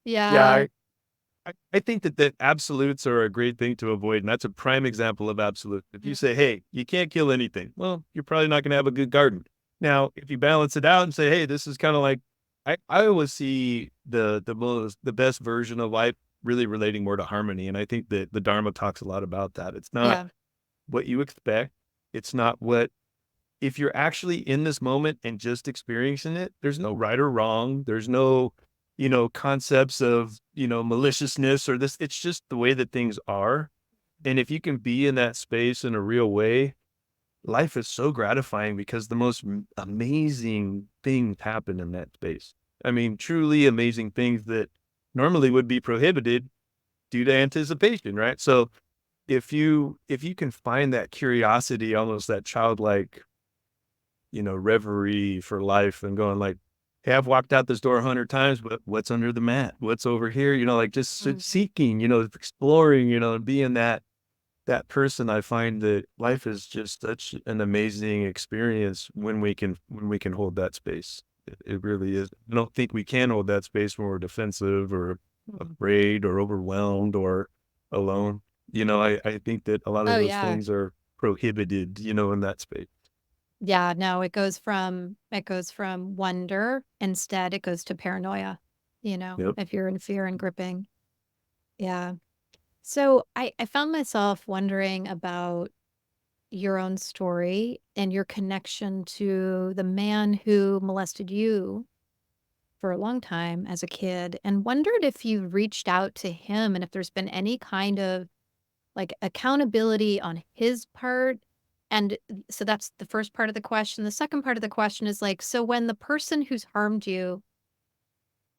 [SPEAKER 1] Yeah.
[SPEAKER 3] I think that absolutes are a great thing to avoid, and that's a prime example of absolute. If you say, hey, you can't kill anything, well, you're probably not going to have a good garden. Now, if you balance it out and say, hey, this is kind of like, I always see the best version of life really relating more to harmony, and I think that the Dharma talks a lot about that. It's not what you expect. It's not if you're actually in this moment and just experiencing it, there's no right or wrong. There's no, concepts of, maliciousness or this. It's just the way that things are. And if you can be in that space in a real way, life is so gratifying because the most amazing things happen in that space. I mean, truly amazing things that normally would be prohibited due to anticipation, right? So if you can find that curiosity, almost that childlike, reverie for life, and going like, hey, I've walked out this door 100 times, but what's under the mat? What's over here? Like just seeking, exploring, and being that person. I find that life is just such an amazing experience when we can hold that space. It really is. I don't think we can hold that space when we're defensive or afraid or overwhelmed or alone. I think that a lot of those things are prohibited, in that space.
[SPEAKER 1] Yeah, no, it goes from wonder. Instead, it goes to paranoia, if you're in fear and gripping. Yeah. So I found myself wondering about your own story and your connection to the man who molested you for a long time as a kid, and wondered if you reached out to him and if there's been any kind of like accountability on his part And so that's the first part of the question. The second part of the question is like, so when the person who's harmed you,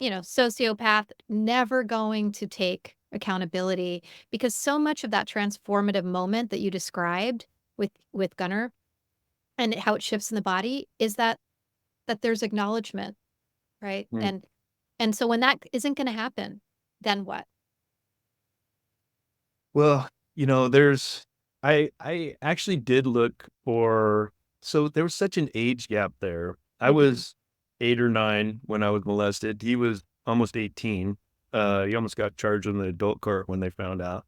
[SPEAKER 1] sociopath, never going to take accountability, because so much of that transformative moment that you described with Gunnar and how it shifts in the body is that there's acknowledgement, right?
[SPEAKER 3] Mm.
[SPEAKER 1] And so when that isn't going to happen, then what?
[SPEAKER 3] Well, I actually did look for, so there was such an age gap there. I
[SPEAKER 1] Mhm.
[SPEAKER 3] was 8 or 9 when I was molested. He was almost 18. He almost got charged in the adult court when they found out.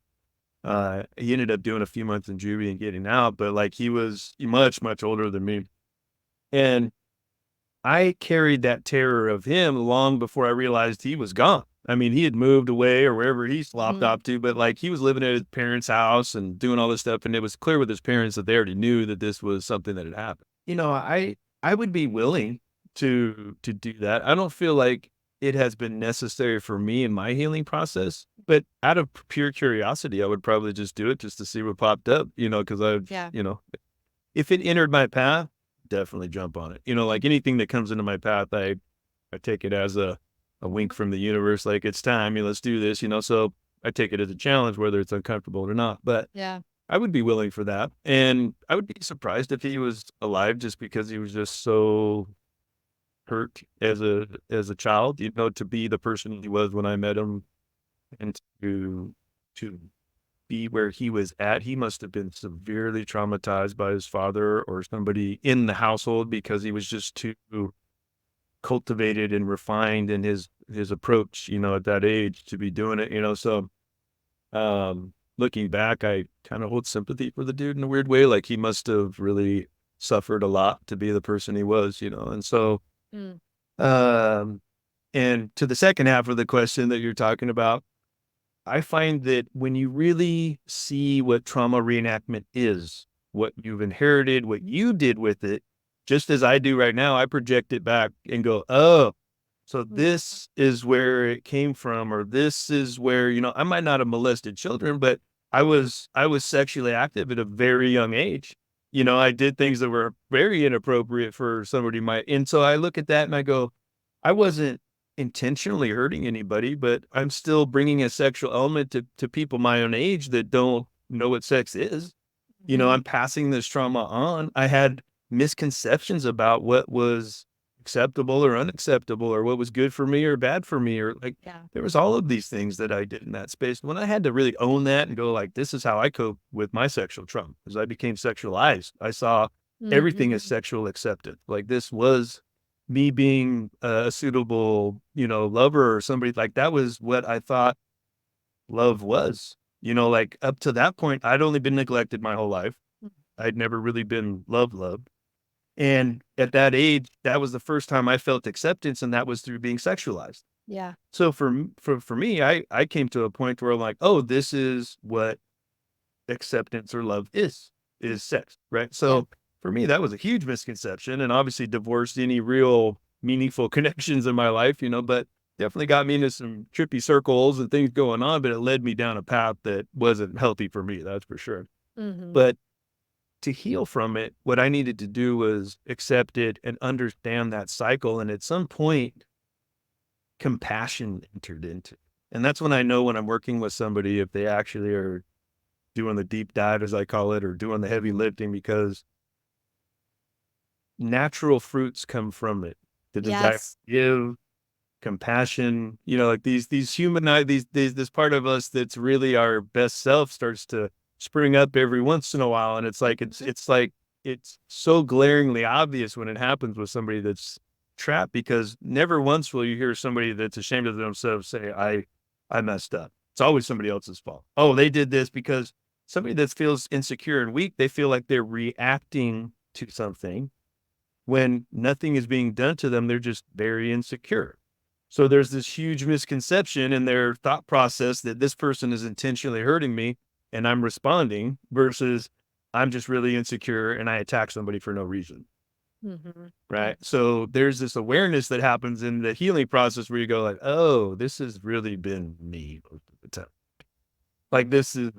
[SPEAKER 3] He ended up doing a few months in juvie and getting out, but like he was much, much older than me. And I carried that terror of him long before I realized he was gone. I mean, he had moved away or wherever he slopped
[SPEAKER 1] Mhm.
[SPEAKER 3] off to, but like he was living at his parents' house and doing all this stuff. And it was clear with his parents that they already knew that this was something that had happened. I would be willing to do that. I don't feel like it has been necessary for me in my healing process, but out of pure curiosity, I would probably just do it just to see what popped up, because
[SPEAKER 1] Yeah.
[SPEAKER 3] if it entered my path, definitely jump on it. Like anything that comes into my path, I take it as a wink from the universe, like it's time, let's do this, so I take it as a challenge, whether it's uncomfortable or not. But
[SPEAKER 1] Yeah.
[SPEAKER 3] I would be willing for that. And I would be surprised if he was alive just because he was just so hurt as a child, to be the person he was when I met him and to be where he was at. He must have been severely traumatized by his father or somebody in the household because he was just too cultivated and refined in his approach, at that age to be doing it, So, looking back, I kind of hold sympathy for the dude in a weird way. Like he must have really suffered a lot to be the person he was, And so,
[SPEAKER 1] Mm.
[SPEAKER 3] um, and to the second half of the question that you're talking about, I find that when you really see what trauma reenactment is, what you've inherited, what you did with it, just as I do right now, I project it back and go, oh, so this is where it came from, or this is where, I might not have molested children, but I was sexually active at a very young age. I did things that were very inappropriate for somebody my, and so I look at that and I go, I wasn't intentionally hurting anybody, but I'm still bringing a sexual element to people my own age that don't know what sex is.
[SPEAKER 1] Mhm.
[SPEAKER 3] I'm passing this trauma on. I had misconceptions about what was acceptable or unacceptable or what was good for me or bad for me, or like
[SPEAKER 1] Yeah.
[SPEAKER 3] there was all of these things that I did in that space. When I had to really own that and go like, this is how I cope with my sexual trauma, as I became sexualized. I saw everything as
[SPEAKER 1] Mhm.
[SPEAKER 3] sexual acceptance. Like this was me being a suitable, lover or somebody. Like that was what I thought love was. Like up to that point, I'd only been neglected my whole life.
[SPEAKER 1] Mm.
[SPEAKER 3] I'd never really been loved. And at that age, that was the first time I felt acceptance, and that was through being sexualized.
[SPEAKER 1] Yeah.
[SPEAKER 3] So for me, I came to a point where I'm like, oh, this is what acceptance or love is sex, right?
[SPEAKER 1] Yeah.
[SPEAKER 3] So for me, that was a huge misconception, and obviously divorced any real meaningful connections in my life, but definitely got me into some trippy circles and things going on, but it led me down a path that wasn't healthy for me, that's for sure.
[SPEAKER 1] Mhm.
[SPEAKER 3] But to heal from it, what I needed to do was accept it and understand that cycle. And at some point, compassion entered into it. And that's when I know when I'm working with somebody, if they actually are doing the deep dive, as I call it, or doing the heavy lifting, because natural fruits come from it. The desire to
[SPEAKER 1] Yes.
[SPEAKER 3] give, compassion, like these humanize this part of us that's really our best self starts to spring up every once in a while. And it's like it's so glaringly obvious when it happens with somebody that's trapped, because never once will you hear somebody that's ashamed of themselves say, I messed up. It's always somebody else's fault. Oh, they did this, because somebody that feels insecure and weak, they feel like they're reacting to something when nothing is being done to them. They're just very insecure. So there's this huge misconception in their thought process that this person is intentionally hurting me and I'm responding, versus I'm just really insecure and I attack somebody for no reason.
[SPEAKER 1] Mhm.
[SPEAKER 3] Right. So there's this awareness that happens in the healing process where you go like, oh, this has really been me most of the time. Like this is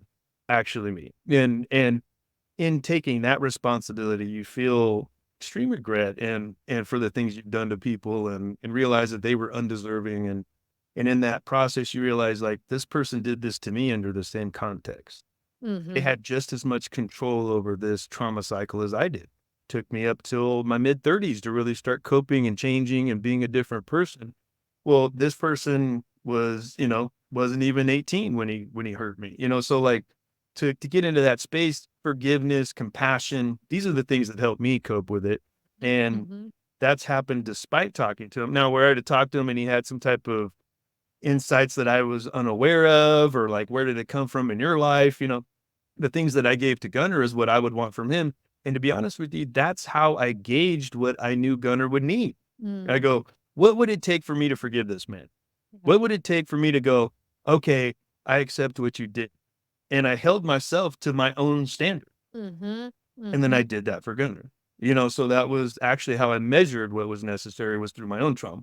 [SPEAKER 3] actually me. And in taking that responsibility, you feel extreme regret and for the things you've done to people and realize that they were undeserving. And in that process, you realize like this person did this to me under the same context. They had just as much control over this trauma cycle as I did. Took me up till my mid-30s to really start coping and changing and being a different person. Well, this person was, wasn't even 18 when he hurt me, so like to get into that space, forgiveness, compassion, these are the things that help me cope with it. And that's happened despite talking to him. Now, where I had to talk to him and he had some type of insights that I was unaware of, or like, where did it come from in your life? The things that I gave to Gunnar is what I would want from him. And to be honest with you, that's how I gauged what I knew Gunnar would need. I go, what would it take for me to forgive this man? What would it take for me to go, okay, I accept what you did? And I held myself to my own standard. And then I did that for Gunnar. So that was actually how I measured what was necessary, was through my own trauma.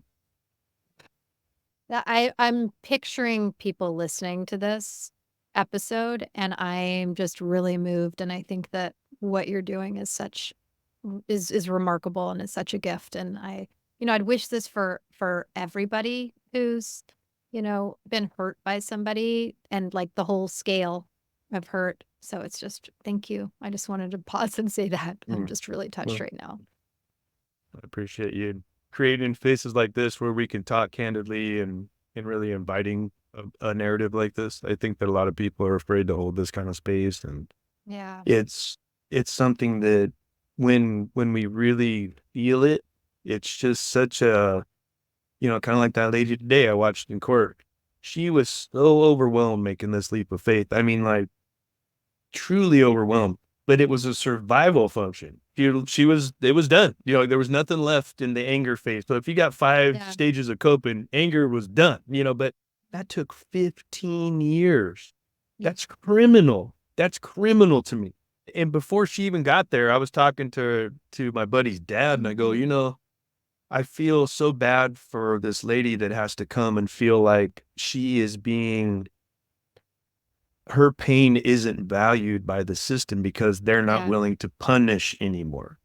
[SPEAKER 1] I'm picturing people listening to this episode, and I'm just really moved. And I think that what you're doing is is remarkable and is such a gift. And I'd wish this for everybody who's, been hurt by somebody, and like the whole scale of hurt. So it's just, thank you. I just wanted to pause and say that. I'm just really touched right now.
[SPEAKER 3] I appreciate you creating spaces like this where we can talk candidly and really inviting a narrative like this. I think that a lot of people are afraid to hold this kind of space, and it's something that when we really feel it, it's just such a, kind of like that lady today I watched in court. She was so overwhelmed making this leap of faith. I mean, like truly overwhelmed, but it was a survival function. It was done. There was nothing left in the anger phase. So if you got 5 stages of coping, anger was done, but that took 15 years. That's criminal. That's criminal to me. And before she even got there, I was talking to my buddy's dad, and I go, I feel so bad for this lady that has to come and feel like her pain isn't valued by the system because they're not willing to punish anymore.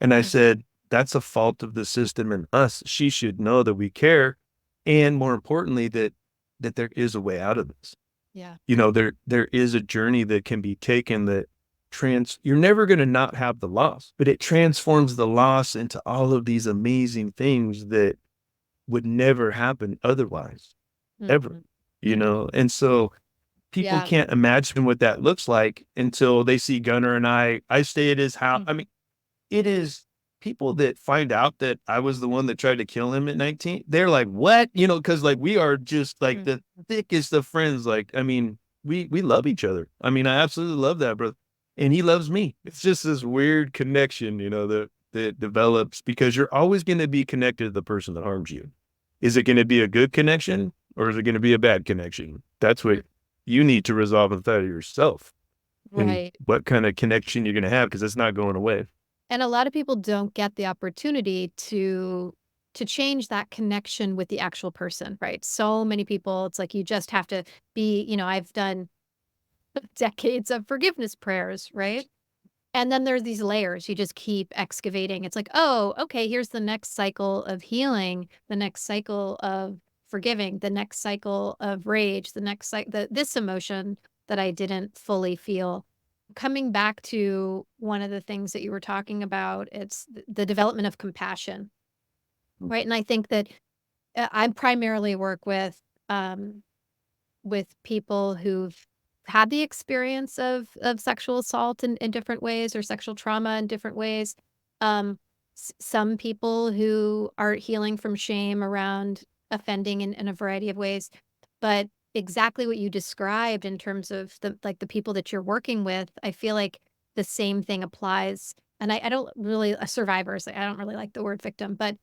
[SPEAKER 3] And I said, that's a fault of the system and us. She should know that we care. And more importantly, that there is a way out of this.
[SPEAKER 1] Yeah.
[SPEAKER 3] There is a journey that can be taken that you're never going to not have the loss, but it transforms the loss into all of these amazing things that would never happen otherwise, ever, And so people can't imagine what that looks like until they see Gunnar and I stay at his house. I mean, it is people that find out that I was the one that tried to kill him at 19. They're like, what? Cause like, we are just like the thickest of friends. Like, I mean, we love each other. I mean, I absolutely love that, brother. And he loves me. It's just this weird connection, that develops because you're always going to be connected to the person that harms you. Is it going to be a good connection or is it going to be a bad connection? That's what you need to resolve inside of yourself. Right. And what kind of connection you're going to have, because it's not going away.
[SPEAKER 1] And a lot of people don't get the opportunity to change that connection with the actual person, right? So many people, it's like you just have to be, I've done decades of forgiveness prayers, right? And then there's these layers you just keep excavating. It's like, oh, okay, here's the next cycle of healing, the next cycle of forgiving, the next cycle of rage, the next this emotion that I didn't fully feel. Coming back to one of the things that you were talking about, it's the development of compassion, right? And I think that I primarily work with people who've had the experience of sexual assault in different ways, or sexual trauma in different ways. Some people who are healing from shame around offending in a variety of ways. But exactly what you described in terms of the people that you're working with, I feel like the same thing applies. And I don't really, survivors, I don't really like the word victim, but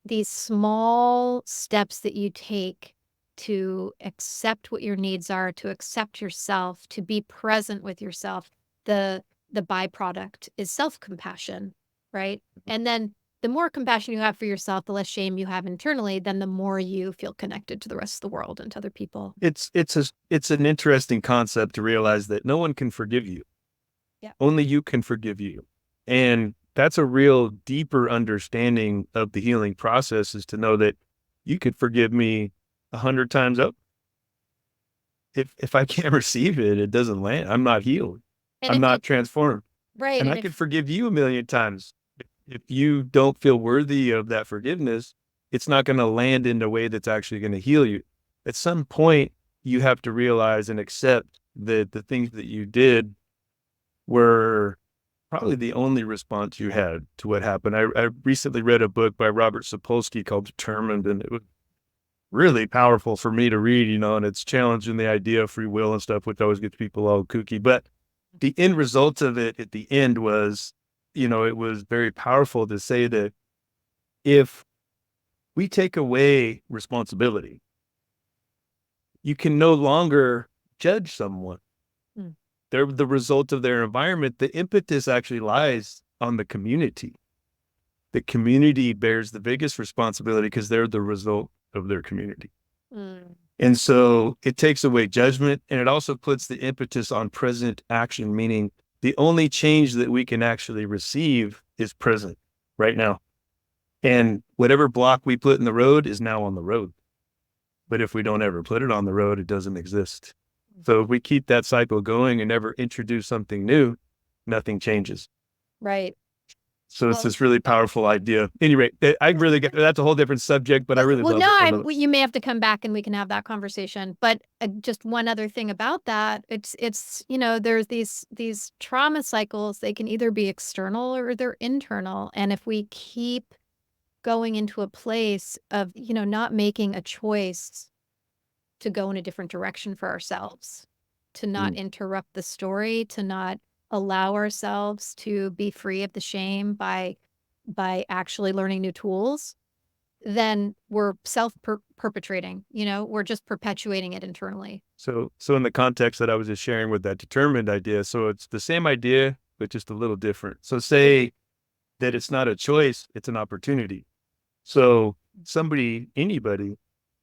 [SPEAKER 1] these small steps that you take to accept what your needs are, to accept yourself, to be present with yourself, the byproduct is self-compassion, right? And then the more compassion you have for yourself, the less shame you have internally, then the more you feel connected to the rest of the world and to other people.
[SPEAKER 3] It's an interesting concept to realize that no one can forgive you. But you can forgive yourself. And that's the thing. It's like, you can forgive yourself, but you can't forgive yourself. And so it's an interesting concept to realize that no one can forgive you.
[SPEAKER 1] Yeah.
[SPEAKER 3] Only you can forgive you. And that's a real deeper understanding of the healing process, is to know that you could forgive me 100 times up. If I can't receive it, it doesn't land. I'm not healed.
[SPEAKER 1] And
[SPEAKER 3] I'm
[SPEAKER 1] if
[SPEAKER 3] not
[SPEAKER 1] you,
[SPEAKER 3] transformed.
[SPEAKER 1] right.
[SPEAKER 3] And
[SPEAKER 1] And
[SPEAKER 3] I could
[SPEAKER 1] if,
[SPEAKER 3] forgive you 1,000,000 times. If you don't feel worthy of that forgiveness, it's not going to land in a way that's actually going to heal you. At some point, you have to realize and accept that the things that you did were probably the only response you had to what happened. I recently read a book by Robert Sapolsky called Determined, and it was really powerful for me to read, and it's challenging the idea of free will and stuff, which always gets people all kooky. But the end result of it at the end was, it was very powerful to say that if we take away responsibility, you can no longer judge someone.
[SPEAKER 1] Mm.
[SPEAKER 3] They're the result of their environment. The impetus actually lies on the community. The community bears the biggest responsibility because they're the result of their community.
[SPEAKER 1] Mm.
[SPEAKER 3] And so it takes away judgment, and it also puts the impetus on present action, meaning the only change that we can actually receive is present right now. And whatever block we put in the road is now on the road. But if we don't ever put it on the road, it doesn't exist. So if we keep that cycle going and never introduce something new, nothing changes.
[SPEAKER 1] Right.
[SPEAKER 3] So it's this really powerful idea. At any rate, I really get, that's a whole different subject, but I really love it.
[SPEAKER 1] You may have to come back and we can have that conversation. But just one other thing about that, it's there's these trauma cycles. They can either be external or they're internal. And if we keep going into a place of not making a choice to go in a different direction for ourselves, to not interrupt the story, to not allow ourselves to be free of the shame by actually learning new tools, then we're self-perpetrating, we're just perpetuating it internally.
[SPEAKER 3] So in the context that I was just sharing with that determined idea, so it's the same idea, but just a little different. So say that it's not a choice, it's an opportunity. So anybody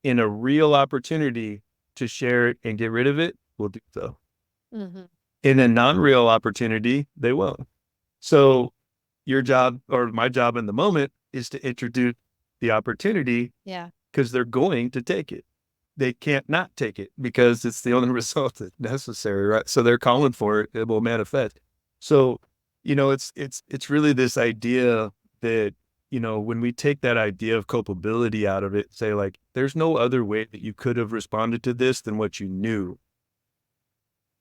[SPEAKER 3] in a real opportunity to share it and get rid of it will do so.
[SPEAKER 1] Mm-hmm.
[SPEAKER 3] In a non-real opportunity, they won't. So your job, or my job in the moment, is to introduce the opportunity.
[SPEAKER 1] Yeah.
[SPEAKER 3] Because they're going to take it. They can't not take it because it's the only result that's necessary, right? So they're calling for it, it will manifest. So, it's really this idea that, when we take that idea of culpability out of it, say like, there's no other way that you could have responded to this than what you knew.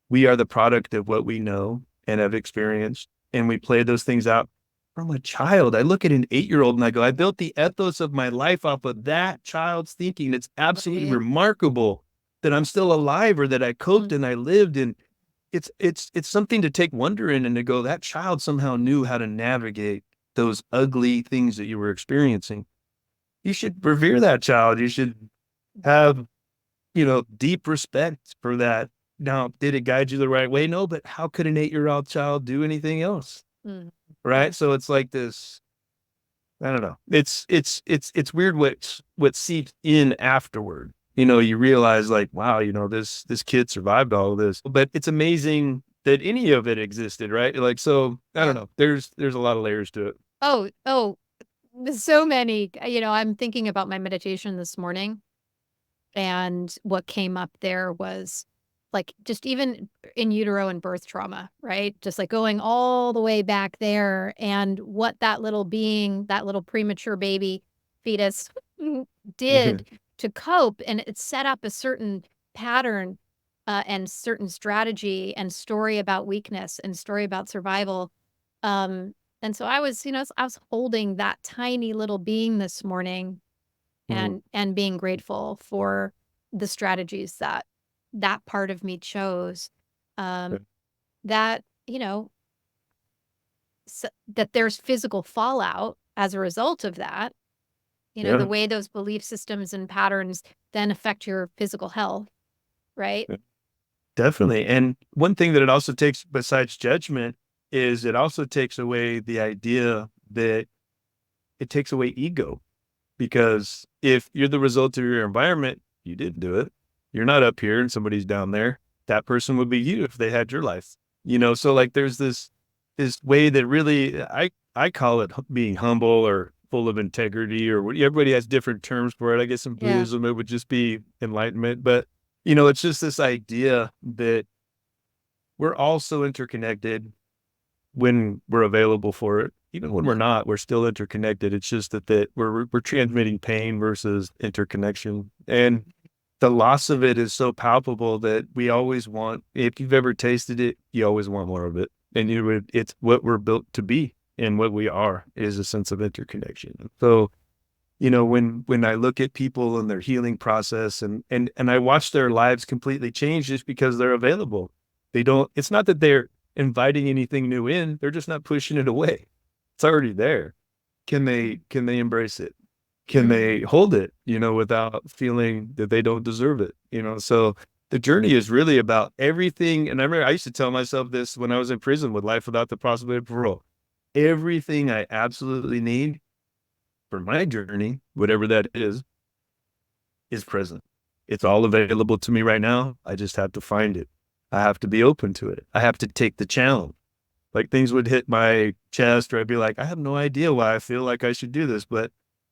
[SPEAKER 3] We are the product of what we know and have experienced, and we play those things out from a child. I look at an 8-year-old and I go, I built the ethos of my life off of that child's thinking. It's absolutely remarkable that I'm still alive, or that I coped and I lived. And it's something to take wonder in, and to go, that child somehow knew how to navigate those ugly things that you were experiencing. You should revere that child. You should have, deep respect for that. Now, did it guide you the right way? No, but how could an 8-year-old child do anything else? Right. So it's like this, I don't know. It's weird what seeps in afterward. You realize like, wow, this kid survived all of this, but it's amazing that any of it existed. Right. Like, so I don't know. There's a lot of layers to it.
[SPEAKER 1] Oh, so many. I'm thinking about my meditation this morning, and what came up there was like just even in utero and birth trauma, right? Just like going all the way back there, and what that little being, that little premature baby fetus did to cope. And it set up a certain pattern and certain strategy and story about weakness and story about survival. And so I was holding that tiny little being this morning, and being grateful for the strategies that part of me chose, that, that there's physical fallout as a result of that, the way those belief systems and patterns then affect your physical health, right?
[SPEAKER 3] Definitely. And one thing that it also takes, besides judgment, is it also takes away the idea that it takes away ego. Because if you're the result of your environment, you didn't do it. You're not up here and somebody's down there. That person would be you if they had your life. So like there's this way that really I call it being humble or full of integrity, or everybody has different terms for it. I guess in
[SPEAKER 1] Yeah.
[SPEAKER 3] Buddhism it would just be enlightenment, but it's just this idea that we're all so interconnected when we're available for it. Even when we're not, we're still interconnected. It's just that we're transmitting pain versus interconnection. And the loss of it is so palpable that we always want, if you've ever tasted it, you always want more of it. And it's what we're built to be, and what we are is a sense of interconnection. So, when I look at people and their healing process, and I watch their lives completely change just because they're available. It's not that they're inviting anything new in, they're just not pushing it away. It's already there. Can they embrace it? Can they hold it, without feeling that they don't deserve it? So the journey is really about everything. And I remember I used to tell myself this when I was in prison with life without the possibility of parole. Everything I absolutely need for my journey, whatever that is present. It's all available to me right now. I just have to find it. I have to be open to it. I have to take the challenge. Like things would hit my chest, or I'd be like, I have no idea why I feel like I should do this, but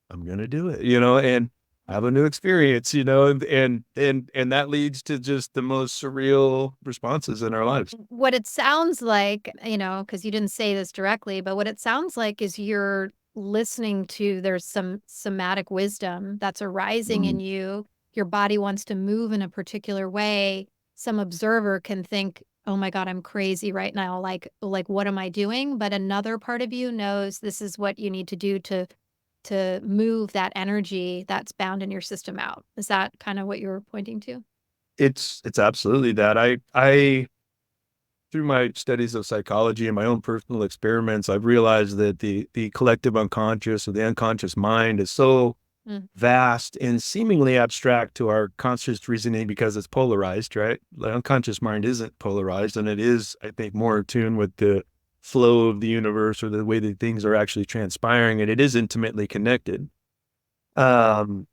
[SPEAKER 3] I'm going to do it, and have a new experience, and that leads to just the most surreal responses in our lives.
[SPEAKER 1] What it sounds like, because you didn't say this directly, but what it sounds like is you're listening to, there's some somatic wisdom that's arising in you. Your body wants to move in a particular way. Some observer can think, oh my God, I'm crazy right now. Like, what am I doing? But another part of you knows this is what you need to do to move that energy that's bound in your system out. Is that kind of what you were pointing to?
[SPEAKER 3] It's absolutely that. I through my studies of psychology and my own personal experiments, I've realized that the collective unconscious, or the unconscious mind, is so vast and seemingly abstract to our conscious reasoning because it's polarized, right? The unconscious mind isn't polarized, and it is, I think, more in tune with the flow of the universe, or the way that things are actually transpiring, and it is intimately connected. And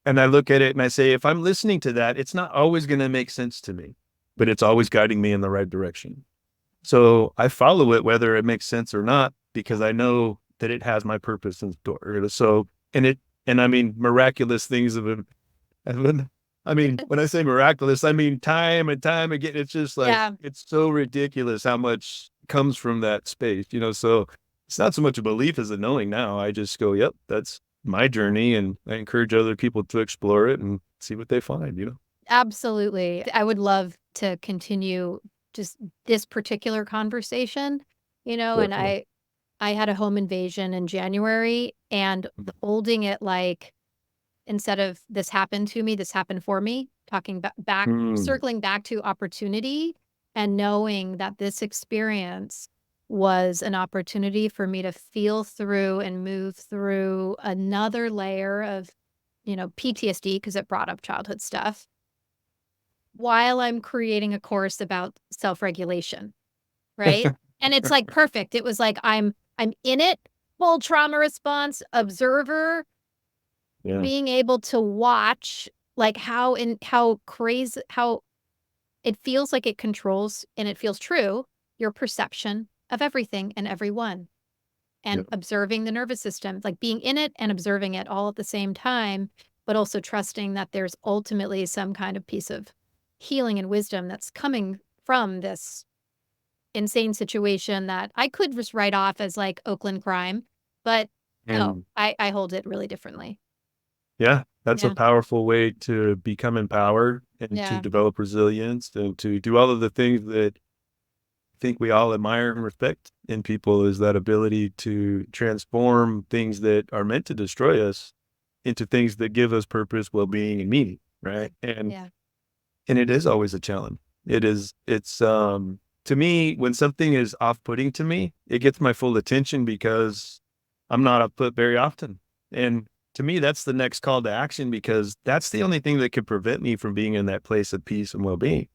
[SPEAKER 3] I look at it and I say, if I'm listening to that, it's not always going to make sense to me, but it's always guiding me in the right direction. So I follow it whether it makes sense or not, because I know that it has my purpose in store. So, and I mean, miraculous things have been, I mean, when I say miraculous, I mean time and time again. It's just like, It's so ridiculous how much comes from that space, so it's not so much a belief as a knowing now. I just go, yep, that's my journey. And I encourage other people to explore it and see what they find.
[SPEAKER 1] Absolutely. I would love to continue just this particular conversation, and I had a home invasion in January, and holding it like, instead of this happened to me, this happened for me, talking back, circling back to opportunity, and knowing that this experience was an opportunity for me to feel through and move through another layer of, PTSD, because it brought up childhood stuff, while I'm creating a course about self-regulation, right? And it's like perfect. It was like I'm in it, full trauma response, observer, being able to watch like how crazy, how it feels like it controls, and it feels true, your perception of everything and everyone. And observing the nervous system, like being in it and observing it all at the same time, but also trusting that there's ultimately some kind of piece of healing and wisdom that's coming from this insane situation that I could just write off as like Oakland crime, but no, I hold it really differently.
[SPEAKER 3] Yeah, that's a powerful way to become empowered, and to develop resilience, and to do all of the things that I think we all admire and respect in people, is that ability to transform things that are meant to destroy us into things that give us purpose, well-being, and meaning, right? And it is always a challenge. It's to me, when something is off-putting to me, it gets my full attention because I'm not off-put very often. And to me, that's the next call to action, because that's the only thing that could prevent me from being in that place of peace and well-being.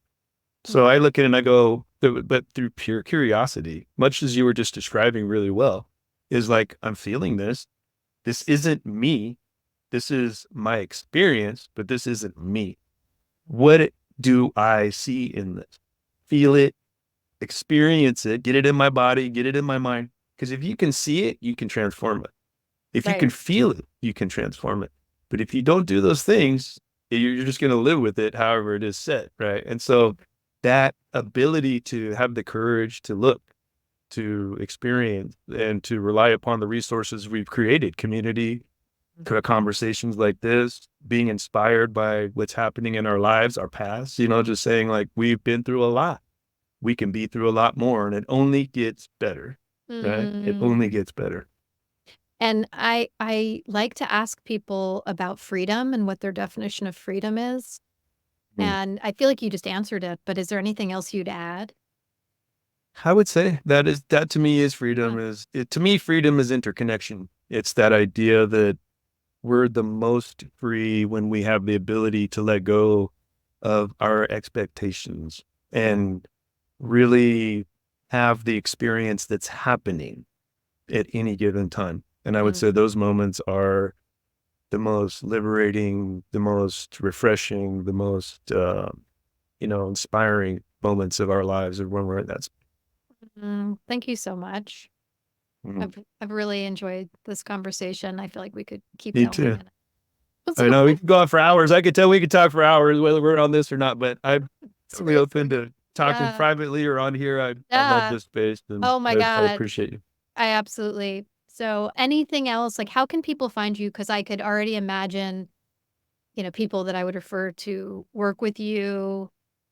[SPEAKER 3] So I look at it and I go, but through pure curiosity, much as you were just describing really well, is like, I'm feeling this. This isn't me. This is my experience, but this isn't me. What do I see in this? Feel it, experience it, get it in my body, get it in my mind. Because if you can see it, you can transform it. If you can feel it, you can transform it. But if you don't do those things, you're just going to live with it however it is set, right? And so that ability to have the courage to look, to experience, and to rely upon the resources we've created, community, conversations like this, being inspired by what's happening in our lives, our past, just saying like, we've been through a lot. We can be through a lot more, and it only gets better, right? It only gets better.
[SPEAKER 1] And I like to ask people about freedom and what their definition of freedom is. And I feel like you just answered it, but is there anything else you'd add?
[SPEAKER 3] I would say that to me is freedom. To me, freedom is interconnection. It's that idea that we're the most free when we have the ability to let go of our expectations and really have the experience that's happening at any given time. And I would say those moments are the most liberating, the most refreshing, the most, inspiring moments of our lives of when we're at that.
[SPEAKER 1] Thank you so much. I've really enjoyed this conversation. I feel like we could keep
[SPEAKER 3] Me
[SPEAKER 1] going.
[SPEAKER 3] too. I know we could go on for hours. I could tell we could talk for hours, whether we're on this or not, but I'm really open to talking privately or on here. I love this space. And
[SPEAKER 1] oh my
[SPEAKER 3] I
[SPEAKER 1] God.
[SPEAKER 3] appreciate you.
[SPEAKER 1] I absolutely. So anything else, like how can people find you? Because I could already imagine, people that I would refer to work with you.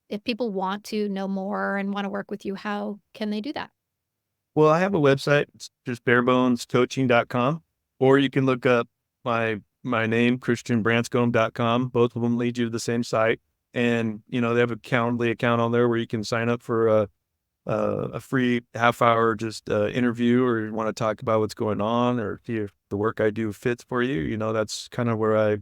[SPEAKER 1] If people want to know more and want to work with you, how can they do that?
[SPEAKER 3] Well, I have a website. It's just barebonescoaching.com, or you can look up my name, christianbranscombe.com. Both of them lead you to the same site. And, they have a Calendly account on there where you can sign up for a free half-hour just interview, or you want to talk about what's going on, or if the work I do fits for you. That's kind of where I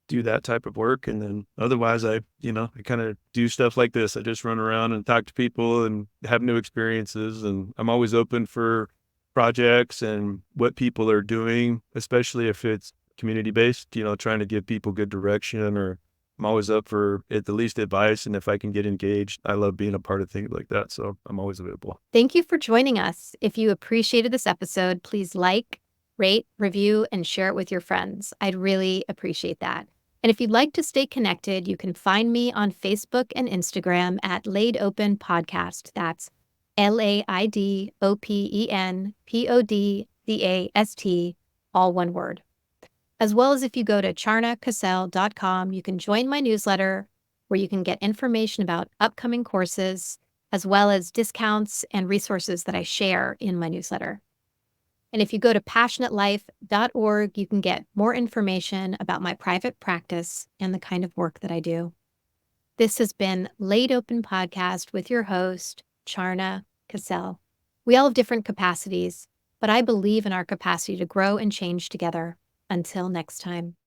[SPEAKER 3] do that type of work. And then otherwise I kind of do stuff like this. I just run around and talk to people and have new experiences. And I'm always open for projects and what people are doing, especially if it's community-based, trying to give people good direction, or I'm always up for at the least advice. And if I can get engaged, I love being a part of things like that. So I'm always available.
[SPEAKER 1] Thank you for joining us. If you appreciated this episode, please like, rate, review, and share it with your friends. I'd really appreciate that. And if you'd like to stay connected, you can find me on Facebook and Instagram at LaidOPEN Podcast. That's LaidOPEN Podcast, all one word. As well as if you go to charnacassell.com, you can join my newsletter where you can get information about upcoming courses, as well as discounts and resources that I share in my newsletter. And if you go to passionatelife.org, you can get more information about my private practice and the kind of work that I do. This has been LaidOPEN Podcast with your host, Charna Cassell. We all have different capacities, but I believe in our capacity to grow and change together. Until next time.